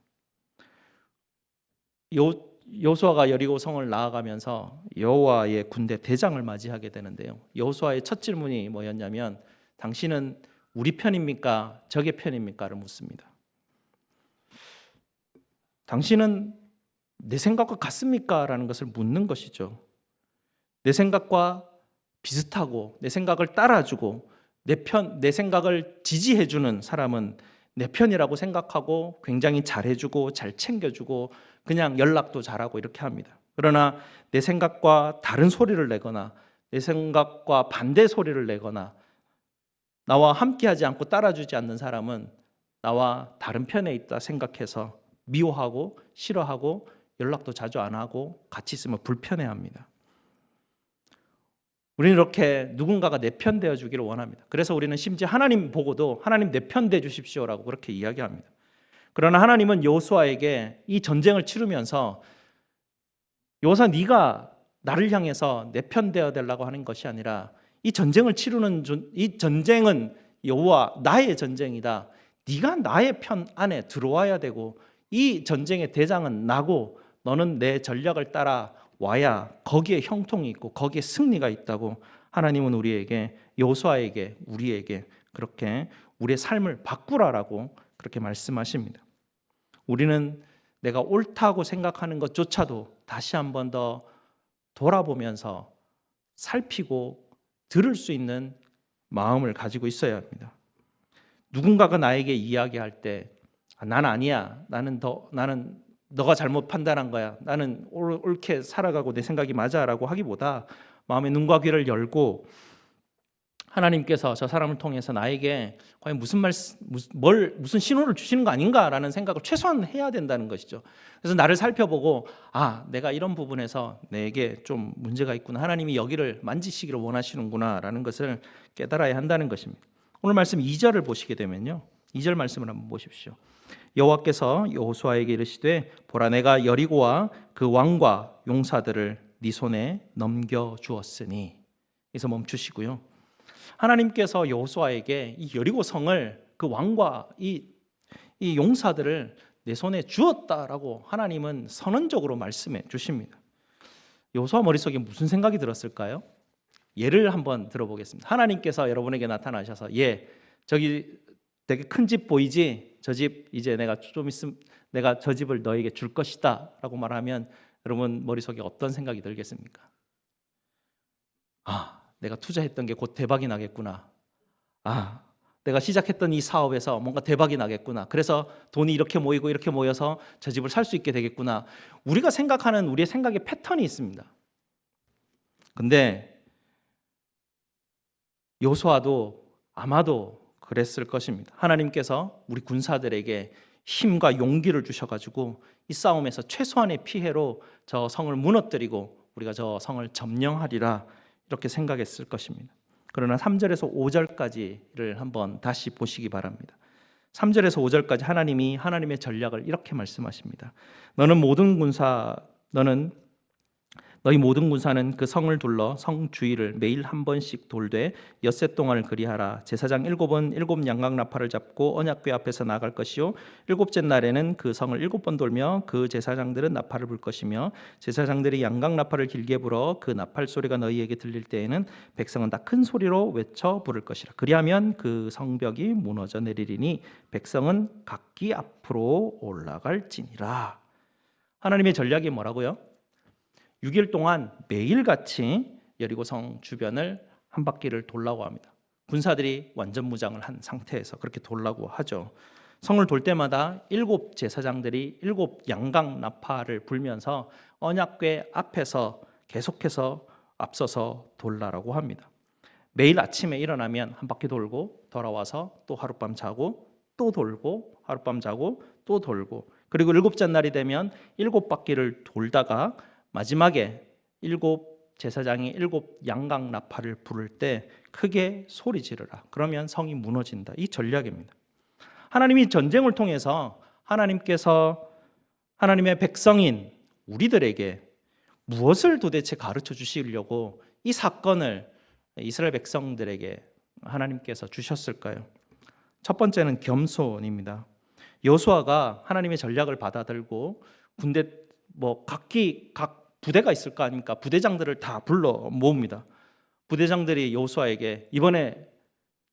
여호수아가 여리고 성을 나아가면서 여호와의 군대 대장을 맞이하게 되는데요. 여호수아의 첫 질문이 뭐였냐면 당신은 우리 편입니까? 적의 편입니까?를 묻습니다. 당신은 내 생각과 같습니까? 라는 것을 묻는 것이죠. 내 생각과 비슷하고 내 생각을 따라주고 내 생각을 지지해주는 사람은 내 편이라고 생각하고 굉장히 잘해주고 잘 챙겨주고 그냥 연락도 잘하고 이렇게 합니다. 그러나 내 생각과 다른 소리를 내거나 내 생각과 반대 소리를 내거나 나와 함께하지 않고 따라주지 않는 사람은 나와 다른 편에 있다 생각해서 미워하고 싫어하고 연락도 자주 안 하고 같이 있으면 불편해합니다. 우리는 이렇게 누군가가 내 편 되어 주기를 원합니다. 그래서 우리는 심지어 하나님 보고도 하나님 내 편 돼 주십시오라고 그렇게 이야기합니다. 그러나 하나님은 여호수아에게 이 전쟁을 치르면서 여호수아 네가 나를 향해서 내 편 되어 달라고 하는 것이 아니라 이 전쟁을 치르는 이 전쟁은 여호와 나의 전쟁이다. 네가 나의 편 안에 들어와야 되고 이 전쟁의 대장은 나고 너는 내 전략을 따라 와야 거기에 형통이 있고 거기에 승리가 있다고 하나님은 우리에게 여호수아에게 우리에게 그렇게 우리의 삶을 바꾸라라고 그렇게 말씀하십니다. 우리는 내가 옳다고 생각하는 것조차도 다시 한 번 더 돌아보면서 살피고 들을 수 있는 마음을 가지고 있어야 합니다. 누군가가 나에게 이야기할 때 난 아니야. 나는 너가 잘못 판단한 거야. 나는 옳게 살아가고 내 생각이 맞아라고 하기보다 마음의 눈과 귀를 열고 하나님께서 저 사람을 통해서 나에게 과연 무슨 신호를 주시는 거 아닌가라는 생각을 최소한 해야 된다는 것이죠. 그래서 나를 살펴보고 내가 이런 부분에서 내게 좀 문제가 있구나, 하나님이 여기를 만지시기를 원하시는구나라는 것을 깨달아야 한다는 것입니다. 오늘 말씀 2절을 보시게 되면요, 2절 말씀을 한번 보십시오. 여호와께서 여호수아에게 이르시되 보라, 내가 여리고와 그 왕과 용사들을 네 손에 넘겨 주었으니. 여기서 멈추시고요. 하나님께서 여호수아에게 이 여리고 성을, 그 왕과 이 용사들을 내 손에 주었다라고 하나님은 선언적으로 말씀해 주십니다. 여호수아 머릿속에 무슨 생각이 들었을까요? 예를 한번 들어보겠습니다. 하나님께서 여러분에게 나타나셔서 저기 되게 큰 집 보이지? 저 집 이제 내가 좀 있으면 내가 저 집을 너에게 줄 것이다 라고 말하면 여러분 머릿속에 어떤 생각이 들겠습니까? 내가 투자했던 게 곧 대박이 나겠구나. 내가 시작했던 이 사업에서 뭔가 대박이 나겠구나. 그래서 돈이 이렇게 모이고 이렇게 모여서 저 집을 살 수 있게 되겠구나. 우리가 생각하는 우리의 생각의 패턴이 있습니다. 근데 여호수아도 아마도 그랬을 것입니다. 하나님께서 우리 군사들에게 힘과 용기를 주셔가지고 이 싸움에서 최소한의 피해로 저 성을 무너뜨리고 우리가 저 성을 점령하리라, 이렇게 생각했을 것입니다. 그러나 3절에서 5절까지를 한번 다시 보시기 바랍니다. 3절에서 5절까지 하나님이 하나님의 전략을 이렇게 말씀하십니다. 너희 모든 군사는 그 성을 둘러 성 주위를 매일 한 번씩 돌되 엿새 동안을 그리하라. 제사장 7은 7 양각 나팔을 잡고 언약궤 앞에서 나갈 것이요, 7째 날에는 그 성을 7번 돌며 그 제사장들은 나팔을 불 것이며, 제사장들이 양각 나팔을 길게 불어 그 나팔 소리가 너희에게 들릴 때에는 백성은 다 큰 소리로 외쳐 부를 것이라. 그리하면 그 성벽이 무너져 내리리니 백성은 각기 앞으로 올라갈지니라. 하나님의 전략이 뭐라고요? 6일 동안 매일같이 여리고성 주변을 한 바퀴를 돌라고 합니다. 군사들이 완전 무장을 한 상태에서 그렇게 돌라고 하죠. 성을 돌 때마다 7 제사장들이 7 양각 나팔을 불면서 언약궤 앞에서 계속해서 앞서서 돌라라고 합니다. 매일 아침에 일어나면 한 바퀴 돌고 돌아와서 또 하룻밤 자고 또 돌고 하룻밤 자고 또 돌고, 그리고 7째 날이 되면 7바퀴를 돌다가 마지막에 7 제사장이 7 양각 나팔을 부를 때 크게 소리 지르라. 그러면 성이 무너진다. 이 전략입니다. 하나님이 전쟁을 통해서 하나님께서 하나님의 백성인 우리들에게 무엇을 도대체 가르쳐 주시려고 이 사건을 이스라엘 백성들에게 하나님께서 주셨을까요? 첫 번째는 겸손입니다. 여호수아가 하나님의 전략을 받아들고 군대 각 부대가 있을 거 아닙니까? 부대장들을 다 불러 모읍니다. 부대장들이 여호수아에게 이번에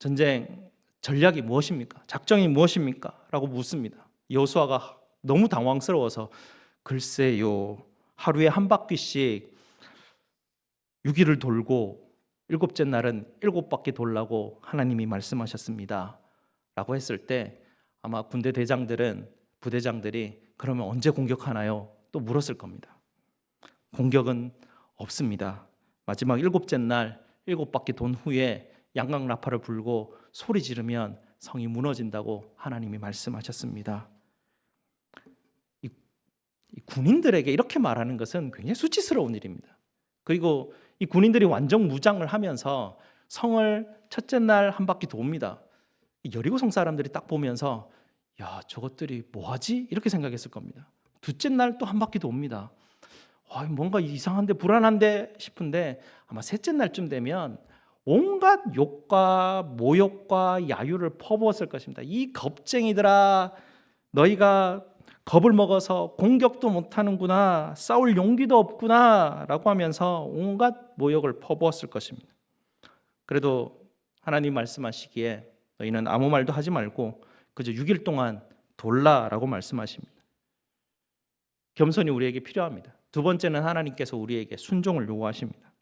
전쟁 전략이 무엇입니까? 작정이 무엇입니까? 라고 묻습니다. 여호수아가 너무 당황스러워서 글쎄요, 하루에 한 바퀴씩 6일을 돌고 7째 날은 7바퀴 돌라고 하나님이 말씀하셨습니다 라고 했을 때 아마 군대 부대장들이 그러면 언제 공격하나요? 또 물었을 겁니다. 공격은 없습니다. 마지막 7째 날 7바퀴 돈 후에 양각 나팔을 불고 소리 지르면 성이 무너진다고 하나님이 말씀하셨습니다. 이 군인들에게 이렇게 말하는 것은 굉장히 수치스러운 일입니다. 그리고 이 군인들이 완전 무장을 하면서 성을 첫째 날 한 바퀴 돕니다. 여리고성 사람들이 딱 보면서 저것들이 뭐하지? 이렇게 생각했을 겁니다. 둘째 날 또 한 바퀴 돕니다. 뭔가 이상한데 불안한데 싶은데 아마 셋째 날쯤 되면 온갖 욕과 모욕과 야유를 퍼부었을 것입니다. 이 겁쟁이들아, 너희가 겁을 먹어서 공격도 못하는구나, 싸울 용기도 없구나 라고 하면서 온갖 모욕을 퍼부었을 것입니다. 그래도 하나님 말씀하시기에 너희는 아무 말도 하지 말고 그저 6일 동안 돌라라고 말씀하십니다. 겸손이 우리에게 필요합니다. 두 번째는 하나님께서 우리에게 순종을 요구하십니다.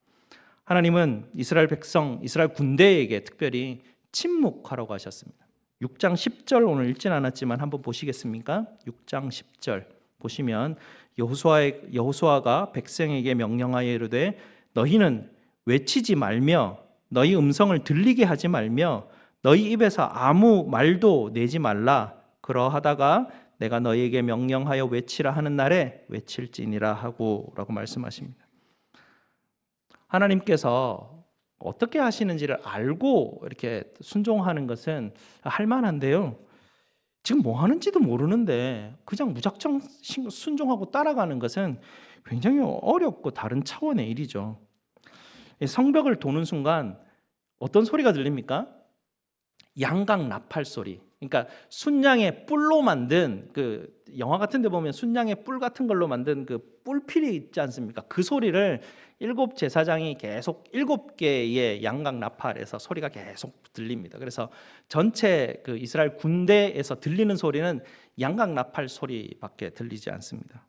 하나님은 이스라엘 백성, 이스라엘 군대에게 특별히 침묵하라고 하셨습니다. 6장 10절 오늘 읽진 않았지만 한번 보시겠습니까? 6장 10절 보시면 여호수아가 백성에게 명령하여 이르되 너희는 외치지 말며 너희 음성을 들리게 하지 말며 너희 입에서 아무 말도 내지 말라. 그러하다가 내가 너희에게 명령하여 외치라 하는 날에 외칠지니라 하고 라고 말씀하십니다. 하나님께서 어떻게 하시는지를 알고 이렇게 순종하는 것은 할 만한데요, 지금 뭐 하는지도 모르는데 그냥 무작정 순종하고 따라가는 것은 굉장히 어렵고 다른 차원의 일이죠. 성벽을 도는 순간 어떤 소리가 들립니까? 양각 나팔 소리. 그러니까 순양의 뿔로 만든, 그 영화 같은 데 보면 순양의 뿔 같은 걸로 만든 그 뿔필이 있지 않습니까? 그 소리를 7 제사장이 계속 7개의 양각 나팔에서 소리가 계속 들립니다. 그래서 전체 그 이스라엘 군대에서 들리는 소리는 양각 나팔 소리밖에 들리지 않습니다.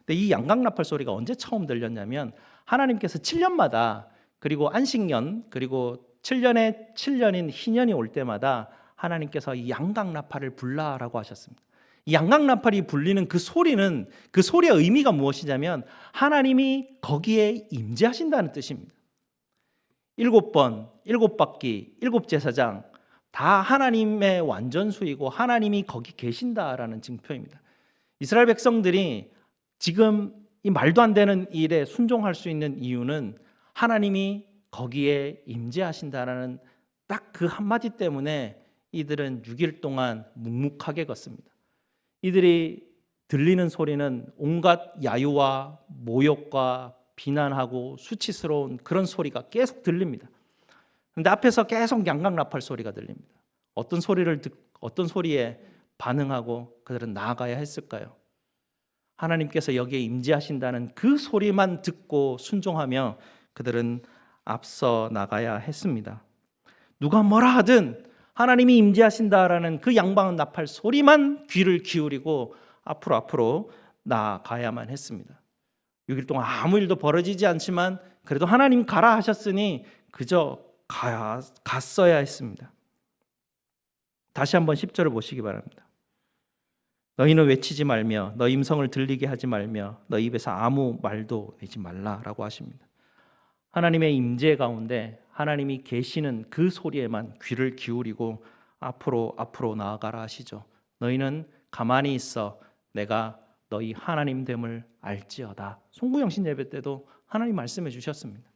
근데 이 양각 나팔 소리가 언제 처음 들렸냐면 하나님께서 7년마다, 그리고 안식년, 그리고 7년에 7년인 희년이 올 때마다 하나님께서 이 양각 나팔을 불라라고 하셨습니다. 이 양각 나팔이 불리는 그 소리는, 그 소리의 의미가 무엇이냐면 하나님이 거기에 임재하신다는 뜻입니다. 7번, 7바퀴, 7 제사장 다 하나님의 완전수이고 하나님이 거기 계신다라는 증표입니다. 이스라엘 백성들이 지금 이 말도 안 되는 일에 순종할 수 있는 이유는 하나님이 거기에 임재하신다라는 딱 그 한마디 때문에 이들은 6일 동안 묵묵하게 걷습니다. 이들이 들리는 소리는 온갖 야유와 모욕과 비난하고 수치스러운 그런 소리가 계속 들립니다. 그런데 앞에서 계속 양각 나팔 소리가 들립니다. 어떤 소리에 반응하고 그들은 나아가야 했을까요? 하나님께서 여기에 임재하신다는 그 소리만 듣고 순종하며 그들은 앞서 나가야 했습니다. 누가 뭐라 하든 하나님이 임재하신다라는 그 양방 나팔 소리만 귀를 기울이고 앞으로 나아가야만 했습니다. 6일 동안 아무 일도 벌어지지 않지만 그래도 하나님 가라 하셨으니 그저 갔어야 했습니다. 다시 한번 10절을 보시기 바랍니다. 너희는 외치지 말며 너희 음성을 들리게 하지 말며 너희 입에서 아무 말도 내지 말라라고 하십니다. 하나님의 임재 가운데 하나님이 계시는 그 소리에만 귀를 기울이고 앞으로 나아가라 하시죠. 너희는 가만히 있어 내가 너희 하나님 됨을 알지어다. 송구영신 예배 때도 하나님 말씀해 주셨습니다.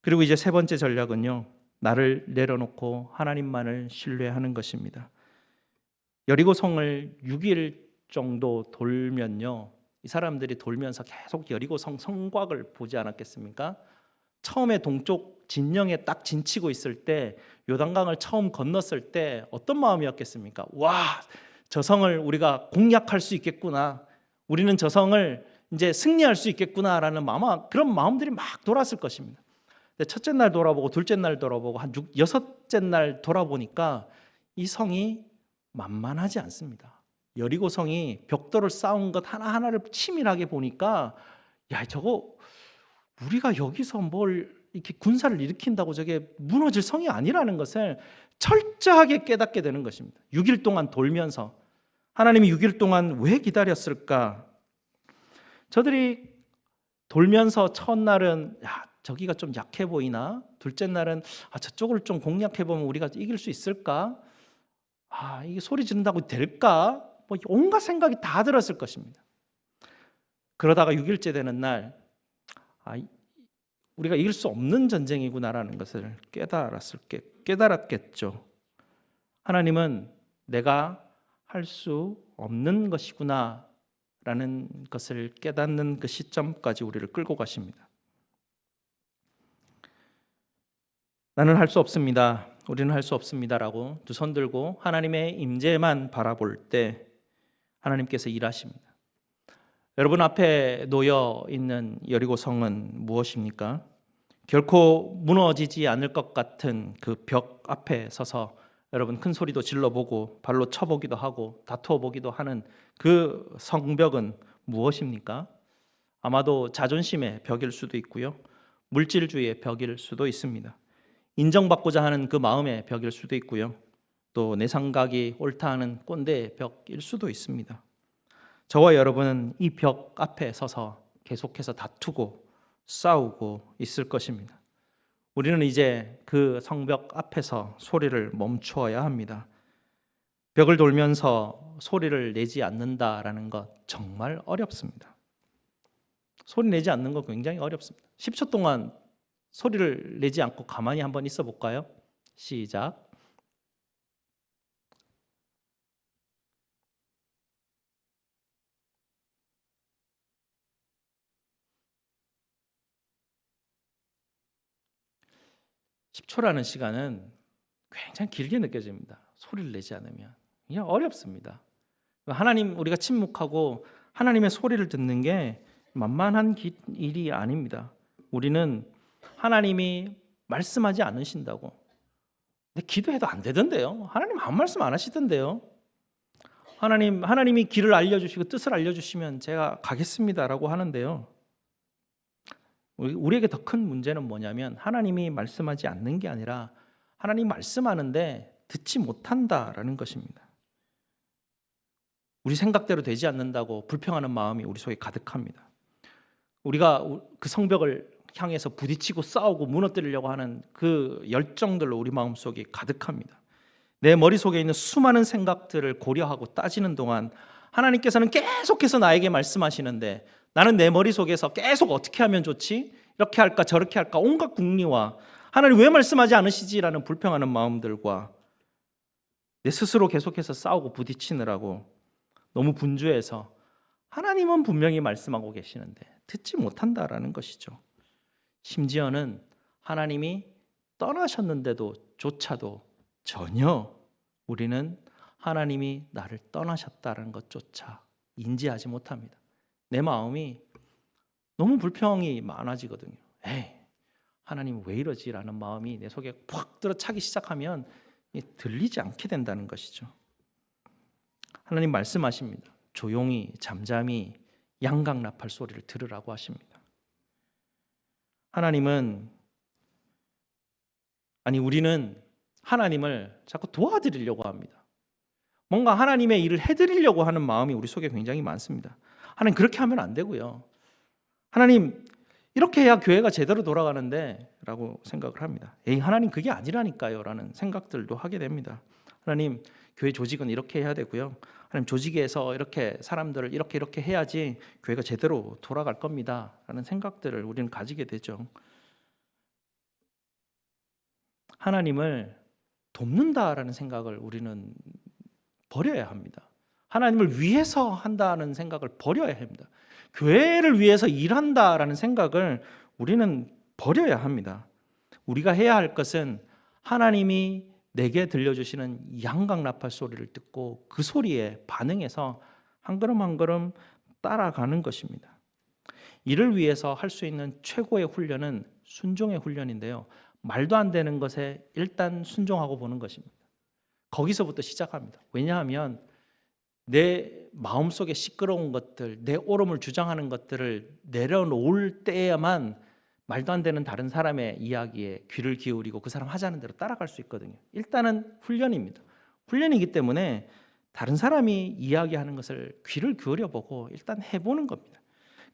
그리고 이제 세 번째 전략은요, 나를 내려놓고 하나님만을 신뢰하는 것입니다. 여리고성을 6일 정도 돌면요, 이 사람들이 돌면서 계속 여리고성 성곽을 보지 않았겠습니까? 처음에 동쪽 진영에 딱 진치고 있을 때, 요단강을 처음 건넜을 때 어떤 마음이었겠습니까? 와, 저 성을 우리가 공략할 수 있겠구나, 우리는 저 성을 이제 승리할 수 있겠구나라는 그런 마음들이 막 돌았을 것입니다. 근데 첫째 날 돌아보고 둘째 날 돌아보고 한 6째 날 돌아보니까 이 성이 만만하지 않습니다. 여리고성이 벽돌을 쌓은 것 하나하나를 치밀하게 보니까, 야, 저거 우리가 여기서 뭘 이렇게 군사를 일으킨다고 저게 무너질 성이 아니라는 것을 철저하게 깨닫게 되는 것입니다. 6일 동안 돌면서 하나님이 6일 동안 왜 기다렸을까? 저들이 돌면서 첫날은 저기가 좀 약해 보이나? 둘째 날은 저쪽을 좀 공략해 보면 우리가 이길 수 있을까? 이게 소리 지른다고 될까? 뭐 온갖 생각이 다 들었을 것입니다. 그러다가 6일째 되는 날, 우리가 이길 수 없는 전쟁이구나라는 것을 깨달았겠죠. 하나님은 내가 할 수 없는 것이구나라는 것을 깨닫는 그 시점까지 우리를 끌고 가십니다. 나는 할 수 없습니다. 우리는 할 수 없습니다라고 두 손 들고 하나님의 임재만 바라볼 때 하나님께서 일하십니다. 여러분 앞에 놓여 있는 여리고성은 무엇입니까? 결코 무너지지 않을 것 같은 그 벽 앞에 서서 여러분 큰 소리도 질러보고 발로 쳐보기도 하고 다투어보기도 하는 그 성벽은 무엇입니까? 아마도 자존심의 벽일 수도 있고요, 물질주의의 벽일 수도 있습니다. 인정받고자 하는 그 마음의 벽일 수도 있고요, 또 내 생각이 옳다 하는 꼰대의 벽일 수도 있습니다. 저와 여러분은 이 벽 앞에 서서 계속해서 다투고 싸우고 있을 것입니다. 우리는 이제 그 성벽 앞에서 소리를 멈추어야 합니다. 벽을 돌면서 소리를 내지 않는다라는 것 정말 어렵습니다. 소리 내지 않는 거 굉장히 어렵습니다. 10초 동안 소리를 내지 않고 가만히 한번 있어 볼까요? 시작. (10초라는) 시간은 굉장히 길게 느껴집니다. 소리를 내지 않으면 그냥 어렵습니다. 하나님, 우리가 침묵하고 하나님의 소리를 듣는 게 만만한 일이 아닙니다. 우리는 하나님이 말씀하지 않으신다고, 근데 기도해도 안 되던데요. 하나님 아무 말씀 안 하시던데요. 하나님이 길을 알려주시고 뜻을 알려주시면 제가 가겠습니다라고 하는데요. 우리에게 더 큰 문제는 뭐냐면 하나님이 말씀하지 않는 게 아니라 하나님 말씀하는데 듣지 못한다라는 것입니다. 우리 생각대로 되지 않는다고 불평하는 마음이 우리 속에 가득합니다. 우리가 그 성벽을 향해서 부딪히고 싸우고 무너뜨리려고 하는 그 열정들로 우리 마음속에 가득합니다. 내 머릿속에 있는 수많은 생각들을 고려하고 따지는 동안 하나님께서는 계속해서 나에게 말씀하시는데 나는 내 머릿속에서 계속 어떻게 하면 좋지? 이렇게 할까 저렇게 할까 온갖 궁리와 하나님 왜 말씀하지 않으시지라는 불평하는 마음들과 내 스스로 계속해서 싸우고 부딪히느라고 너무 분주해서 하나님은 분명히 말씀하고 계시는데 듣지 못한다라는 것이죠. 심지어는 하나님이 떠나셨는데도 조차도 전혀 우리는 하나님이 나를 떠나셨다는 것조차 인지하지 못합니다. 내 마음이 너무 불평이 많아지거든요. 에이, 하나님 왜 이러지라는 마음이 내 속에 팍 들어차기 시작하면 들리지 않게 된다는 것이죠. 하나님 말씀하십니다. 조용히 잠잠히 양각나팔 소리를 들으라고 하십니다. 우리는 하나님을 자꾸 도와드리려고 합니다. 뭔가 하나님의 일을 해드리려고 하는 마음이 우리 속에 굉장히 많습니다. 하나님 그렇게 하면 안 되고요. 하나님 이렇게 해야 교회가 제대로 돌아가는데 라고 생각을 합니다. 에이, 하나님 그게 아니라니까요 라는 생각들도 하게 됩니다. 하나님 교회 조직은 이렇게 해야 되고요. 하나님 조직에서 이렇게 사람들을 이렇게 해야지 교회가 제대로 돌아갈 겁니다 라는 생각들을 우리는 가지게 되죠. 하나님을 돕는다라는 생각을 우리는 버려야 합니다. 하나님을 위해서 한다는 생각을 버려야 합니다. 교회를 위해서 일한다라는 생각을 우리는 버려야 합니다. 우리가 해야 할 것은 하나님이 내게 들려주시는 양각나팔 소리를 듣고 그 소리에 반응해서 한 걸음 한 걸음 따라가는 것입니다. 이를 위해서 할 수 있는 최고의 훈련은 순종의 훈련인데요. 말도 안 되는 것에 일단 순종하고 보는 것입니다. 거기서부터 시작합니다. 왜냐하면 내 마음속에 시끄러운 것들, 내 옳음을 주장하는 것들을 내려놓을 때에만 말도 안 되는 다른 사람의 이야기에 귀를 기울이고 그 사람 하자는 대로 따라갈 수 있거든요. 일단은 훈련입니다. 훈련이기 때문에 다른 사람이 이야기하는 것을 귀를 기울여보고 일단 해보는 겁니다.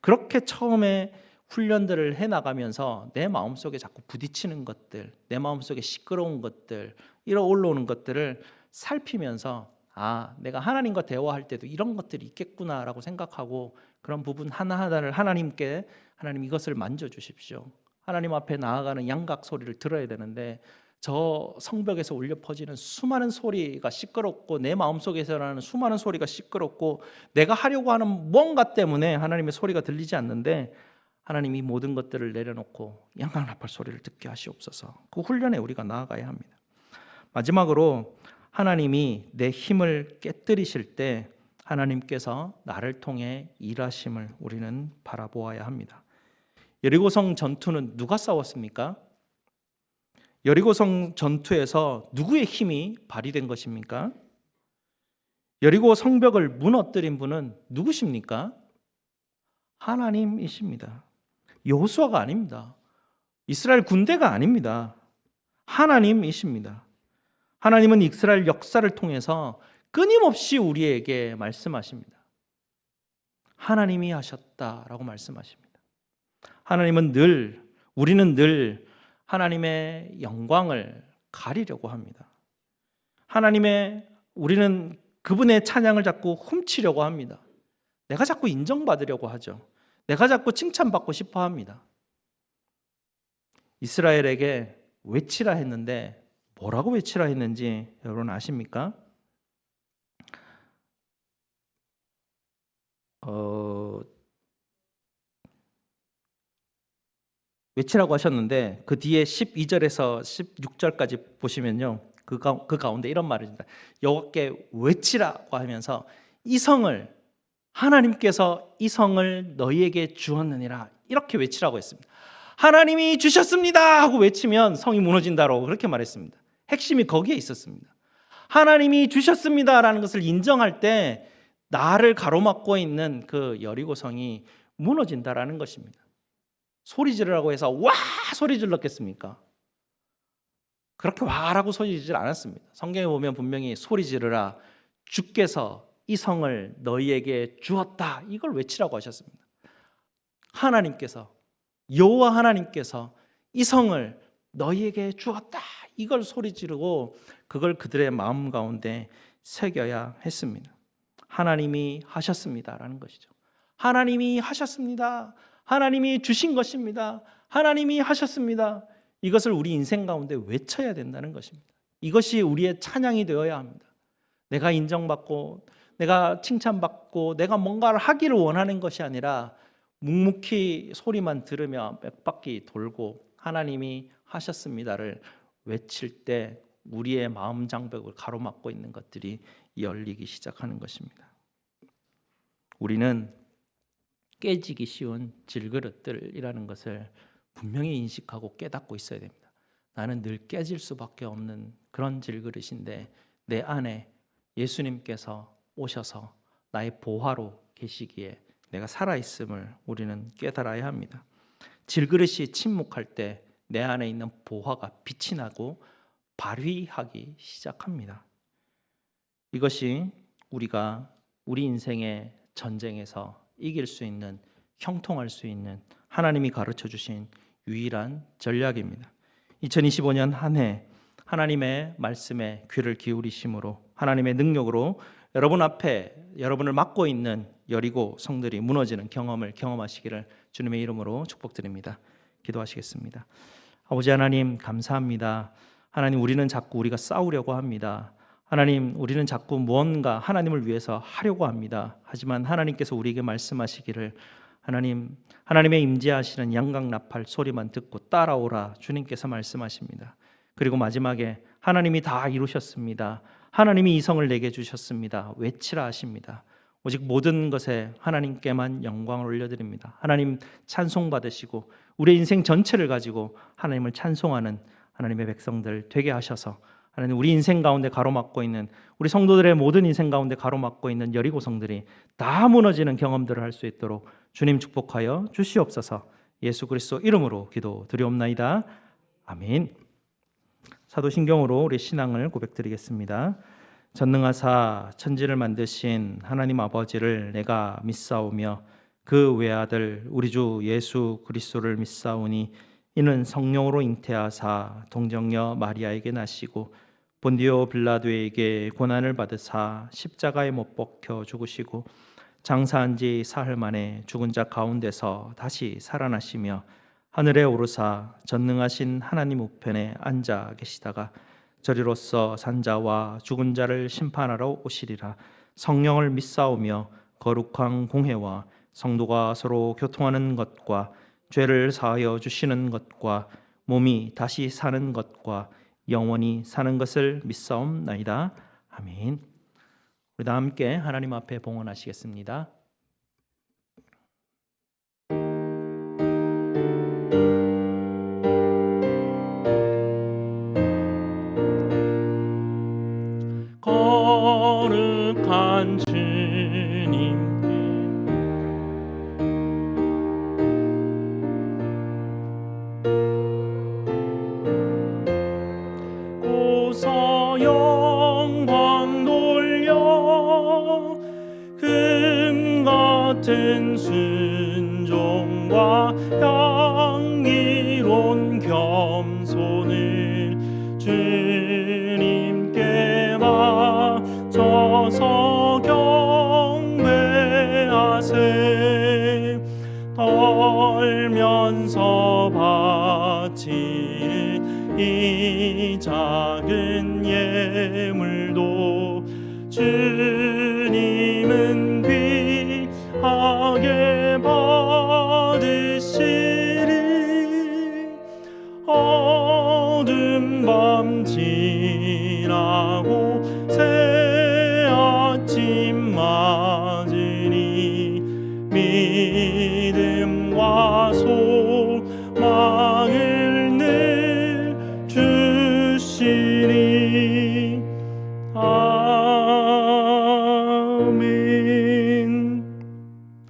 그렇게 처음에 훈련들을 해나가면서 내 마음속에 자꾸 부딪히는 것들, 내 마음속에 시끄러운 것들, 올라오는 것들을 살피면서 내가 하나님과 대화할 때도 이런 것들이 있겠구나라고 생각하고 그런 부분 하나하나를 하나님께 하나님 이것을 만져주십시오. 하나님 앞에 나아가는 양각 소리를 들어야 되는데 저 성벽에서 울려 퍼지는 수많은 소리가 시끄럽고 내 마음속에서 나는 수많은 소리가 시끄럽고 내가 하려고 하는 뭔가 때문에 하나님의 소리가 들리지 않는데 하나님 이 모든 것들을 내려놓고 양각나팔 소리를 듣게 하시옵소서. 그 훈련에 우리가 나아가야 합니다. 마지막으로 하나님이 내 힘을 깨뜨리실 때 하나님께서 나를 통해 일하심을 우리는 바라보아야 합니다. 여리고성 전투는 누가 싸웠습니까? 여리고성 전투에서 누구의 힘이 발휘된 것입니까? 여리고 성벽을 무너뜨린 분은 누구십니까? 하나님이십니다. 여호수아가 아닙니다. 이스라엘 군대가 아닙니다. 하나님이십니다. 하나님은 이스라엘 역사를 통해서 끊임없이 우리에게 말씀하십니다. 하나님이 하셨다라고 말씀하십니다. 우리는 늘 하나님의 영광을 가리려고 합니다. 우리는 그분의 찬양을 자꾸 훔치려고 합니다. 내가 자꾸 인정받으려고 하죠. 내가 자꾸 칭찬받고 싶어 합니다. 이스라엘에게 외치라 했는데 뭐라고 외치라 했는지 여러분 아십니까? 외치라고 하셨는데 그 뒤에 12절에서 16절까지 보시면요, 그 가운데 이런 말입니다. 여호와께 외치라고 하면서 하나님께서 이 성을 너희에게 주었느니라, 이렇게 외치라고 했습니다. 하나님이 주셨습니다 하고 외치면 성이 무너진다라고 그렇게 말했습니다. 핵심이 거기에 있었습니다. 하나님이 주셨습니다라는 것을 인정할 때 나를 가로막고 있는 그 여리고 성이 무너진다라는 것입니다. 소리 지르라고 해서 와 소리 질렀겠습니까? 그렇게 와라고 소리 지르지 않았습니다. 성경에 보면 분명히 소리 지르라, 주께서 이 성을 너희에게 주었다, 이걸 외치라고 하셨습니다. 여호와 하나님께서 이 성을 너희에게 주었다, 이걸 소리 지르고 그걸 그들의 마음 가운데 새겨야 했습니다. 하나님이 하셨습니다라는 것이죠. 하나님이 하셨습니다. 하나님이 주신 것입니다. 하나님이 하셨습니다. 이것을 우리 인생 가운데 외쳐야 된다는 것입니다. 이것이 우리의 찬양이 되어야 합니다. 내가 인정받고 내가 칭찬받고 내가 뭔가를 하기를 원하는 것이 아니라 묵묵히 소리만 들으며 몇 바퀴 돌고 하나님이 하셨습니다를 외칠 때 우리의 마음 장벽을 가로막고 있는 것들이 열리기 시작하는 것입니다. 우리는 깨지기 쉬운 질그릇들이라는 것을 분명히 인식하고 깨닫고 있어야 됩니다. 나는 늘 깨질 수밖에 없는 그런 질그릇인데 내 안에 예수님께서 오셔서 나의 보화로 계시기에 내가 살아있음을 우리는 깨달아야 합니다. 질그릇이 침묵할 때 내 안에 있는 보화가 빛이 나고 발휘하기 시작합니다. 이것이 우리가 우리 인생의 전쟁에서 이길 수 있는, 형통할 수 있는 하나님이 가르쳐 주신 유일한 전략입니다. 2025년 한 해 하나님의 말씀에 귀를 기울이심으로 하나님의 능력으로 여러분 앞에 여러분을 막고 있는 여리고 성들이 무너지는 경험을 경험하시기를 주님의 이름으로 축복드립니다. 기도하시겠습니다. 아버지 하나님, 감사합니다. 하나님, 우리는 자꾸 우리가 싸우려고 합니다. 하나님, 우리는 자꾸 무언가 하나님을 위해서 하려고 합니다. 하지만 하나님께서 우리에게 말씀하시기를 하나님의 임재하시는 양강나팔 소리만 듣고 따라오라, 주님께서 말씀하십니다. 그리고 마지막에 하나님이 다 이루셨습니다. 하나님이 이 성을 내게 주셨습니다. 외치라 하십니다. 오직 모든 것에 하나님께만 영광을 올려드립니다. 하나님 찬송 받으시고 우리의 인생 전체를 가지고 하나님을 찬송하는 하나님의 백성들 되게 하셔서 하나님, 우리 인생 가운데 가로막고 있는, 우리 성도들의 모든 인생 가운데 가로막고 있는 여리고 성들이 다 무너지는 경험들을 할 수 있도록 주님 축복하여 주시옵소서. 예수 그리스도 이름으로 기도드리옵나이다. 아멘. 사도신경으로 우리 신앙을 고백드리겠습니다. 전능하사 천지를 만드신 하나님 아버지를 내가 믿사오며 그 외아들 우리 주 예수 그리스도를 믿사오니 이는 성령으로 잉태하사 동정녀 마리아에게 나시고 본디오 빌라도에게 고난을 받으사 십자가에 못 박혀 죽으시고 장사한 지 사흘 만에 죽은 자 가운데서 다시 살아나시며 하늘에 오르사 전능하신 하나님 우편에 앉아 계시다가 저리로서 산자와 죽은 자를 심판하러 오시리라. 성령을 믿사오며 거룩한 공회와 성도가 서로 교통하는 것과 죄를 사하여 주시는 것과 몸이 다시 사는 것과 영원히 사는 것을 믿사옵나이다. 아멘. 우리 다 함께 하나님 앞에 봉헌하시겠습니다. 거룩한 주님께 고서 영광 돌려 금 같은 순종과 향기로운 겸손 손을 주님께 맞춰서 경배하세. 떨면서 바치는 이 작은 예물도 주님은 귀하게 받으시리. 어두운 밤 지나고 새 아침 맞으니 믿음과 소망을 늘 주시니. 아멘.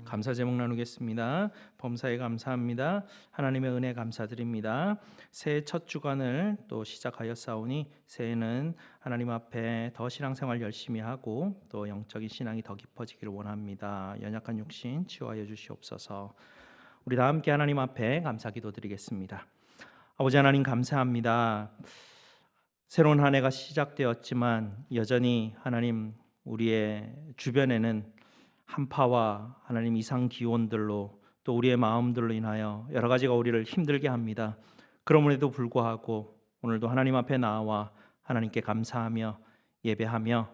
감사 제목 나누겠습니다. 범사에 감사합니다. 하나님의 은혜 감사드립니다. 새해 첫 주간을 또 시작하였사오니 새해는 하나님 앞에 더 신앙생활 열심히 하고 또 영적인 신앙이 더 깊어지기를 원합니다. 연약한 육신 치유하여 주시옵소서. 우리 다 함께 하나님 앞에 감사 기도드리겠습니다. 아버지 하나님 감사합니다. 새로운 한 해가 시작되었지만 여전히 하나님 우리의 주변에는 한파와 하나님 이상 기온들로 또 우리의 마음들로 인하여 여러 가지가 우리를 힘들게 합니다. 그럼에도 불구하고 오늘도 하나님 앞에 나와 하나님께 감사하며 예배하며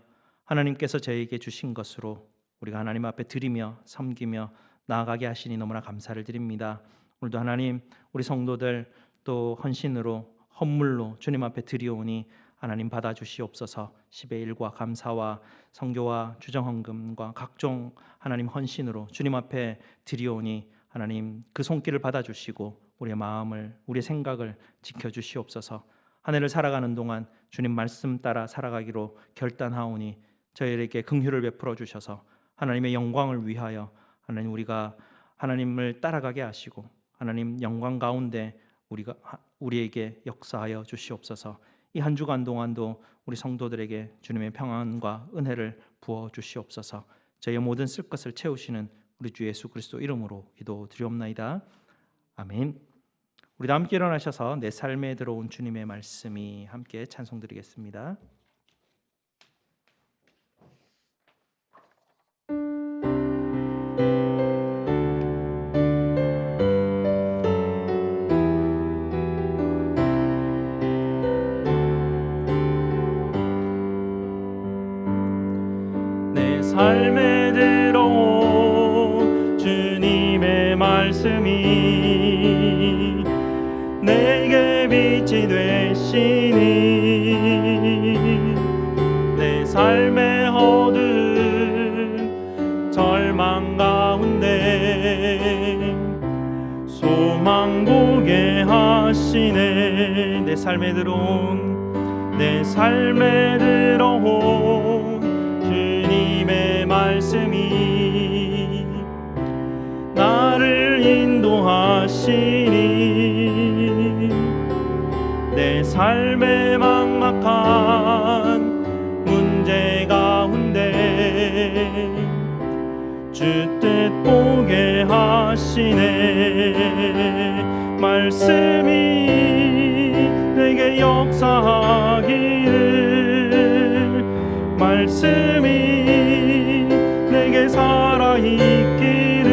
하나님께서 저희에게 주신 것으로 우리가 하나님 앞에 드리며 섬기며 나아가게 하시니 너무나 감사를 드립니다. 오늘도 하나님 우리 성도들 또 헌신으로 헌물로 주님 앞에 드리오니 하나님 받아주시옵소서. 10의 1과 감사와 성교와 주정헌금과 각종 하나님 헌신으로 주님 앞에 드리오니 하나님 그 손길을 받아주시고 우리의 마음을 우리의 생각을 지켜주시옵소서. 한 해를 살아가는 동안 주님 말씀 따라 살아가기로 결단하오니 저희에게 긍휼을 베풀어 주셔서 하나님의 영광을 위하여 하나님 우리가 하나님을 따라가게 하시고 하나님 영광 가운데 우리에게 역사하여 주시옵소서. 이 한 주간 동안도 우리 성도들에게 주님의 평안과 은혜를 부어 주시옵소서. 저희의 모든 쓸 것을 채우시는 우리 주 예수 그리스도 이름으로 기도드리옵나이다. 아멘. 우리 다 함께 일어나셔서 내 삶에 들어온 주님의 말씀이 함께 찬송드리겠습니다. 내 삶에 들어온 주님의 말씀이 내게 빛이 되시니 내 삶의 어두운 절망 가운데 소망 보게 하시네. 내 삶에 들어온 주님의 말씀이 나를 인도하시니 내 삶의 막막한 문제 가운데 주 뜻 보게 하시네. 말씀이 내게 역사하기를 말씀이 내게 살아있기를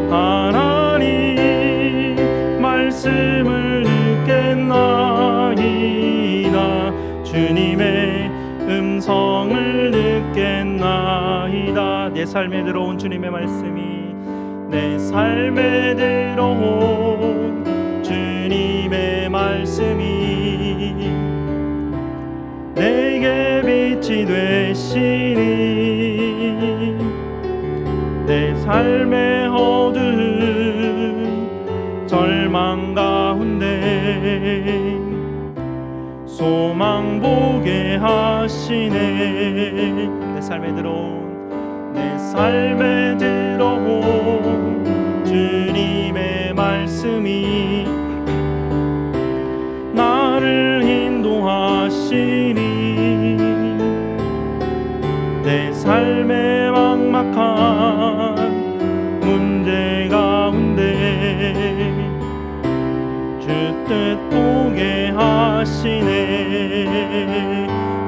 하나님 말씀을 듣겠나이다. 주님의 음성을 듣겠나이다. 내 삶에 들어온 주님의 말씀이 내 삶에 들어온 주님의 말씀이 내게 빛이 되시니 내 삶의 어두운 절망 가운데 소망 보게 하시네. 내 삶에 들어온 주님의 말씀이 나를 인도하시니 내 삶의 막막한 문제 가운데 주 뜻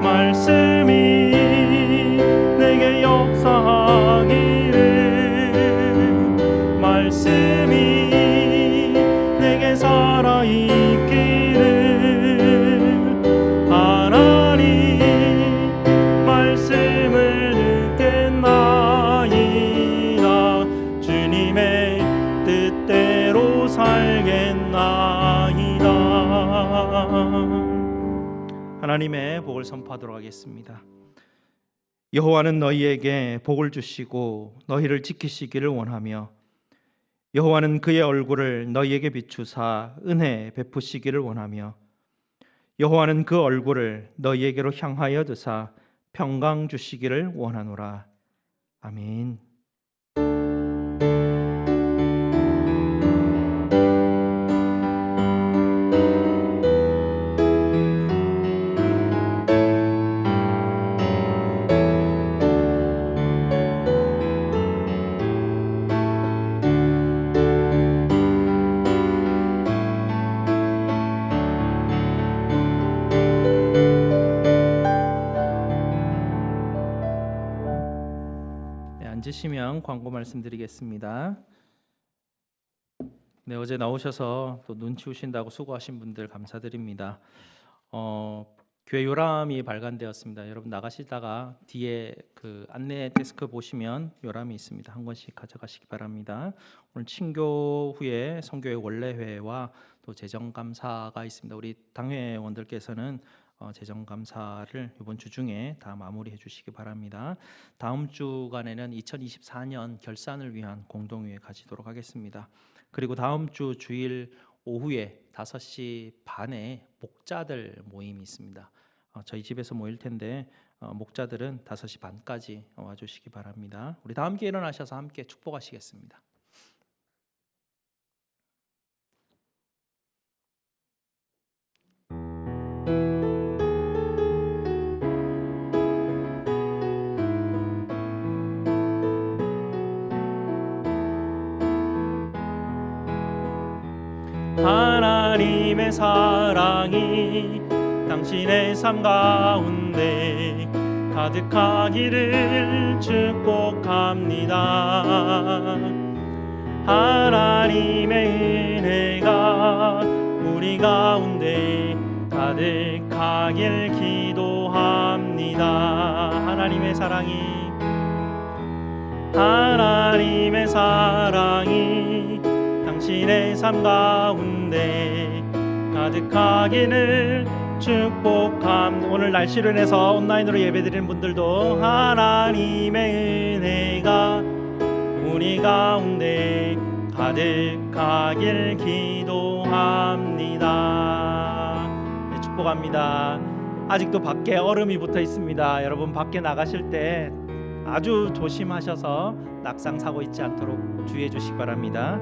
말씀이 내게 역사하기를 말씀이 내게 살아있기를 하나님 말씀을 듣겠나이다 주님의 뜻대로 살겠나이다. 하나님의 복을 선포하도록 하겠습니다. 여호와는 너희에게 복을 주시고 너희를 지키시기를 원하며 여호와는 그의 얼굴을 너희에게 비추사 은혜 베푸시기를 원하며 여호와는 그 얼굴을 너희에게로 향하여 드사 평강 주시기를 원하노라. 아멘. 앉으시면 광고 말씀드리겠습니다. 네, 어제 나오셔서 또 눈 치우신다고 수고하신 분들 감사드립니다. 교회 요람이 발간되었습니다. 여러분 나가시다가 뒤에 그 안내 데스크 보시면 요람이 있습니다. 한 권씩 가져가시기 바랍니다. 오늘 친교 후에 성교회 원래회와 또 재정감사가 있습니다. 우리 당회원들께서는 재정감사를 이번 주 중에 다 마무리해 주시기 바랍니다. 다음 주간에는 2024년 결산을 위한 공동회의 가지도록 하겠습니다. 그리고 다음 주 주일 오후에 5시 반에 목자들 모임이 있습니다. 저희 집에서 모일 텐데 목자들은 5시 반까지 와주시기 바랍니다. 우리 다 함께 일어나셔서 함께 축복하시겠습니다. 하나님의 사랑이 당신의 삶 가운데 가득하기를 축복합니다. 하나님의 은혜가 우리 가운데 가득하길 기도합니다. 하나님의 사랑이 당신의 삶 가운데 가득하기를 축복합니다. 오늘 날씨로 인해서 온라인으로 예배드리는 분들도 하나님의 은혜가 우리 가운데 가득하길 기도합니다. 네, 축복합니다. 아직도 밖에 얼음이 붙어 있습니다. 여러분 밖에 나가실 때 아주 조심하셔서 낙상 사고 있지 않도록 주의해 주시기 바랍니다.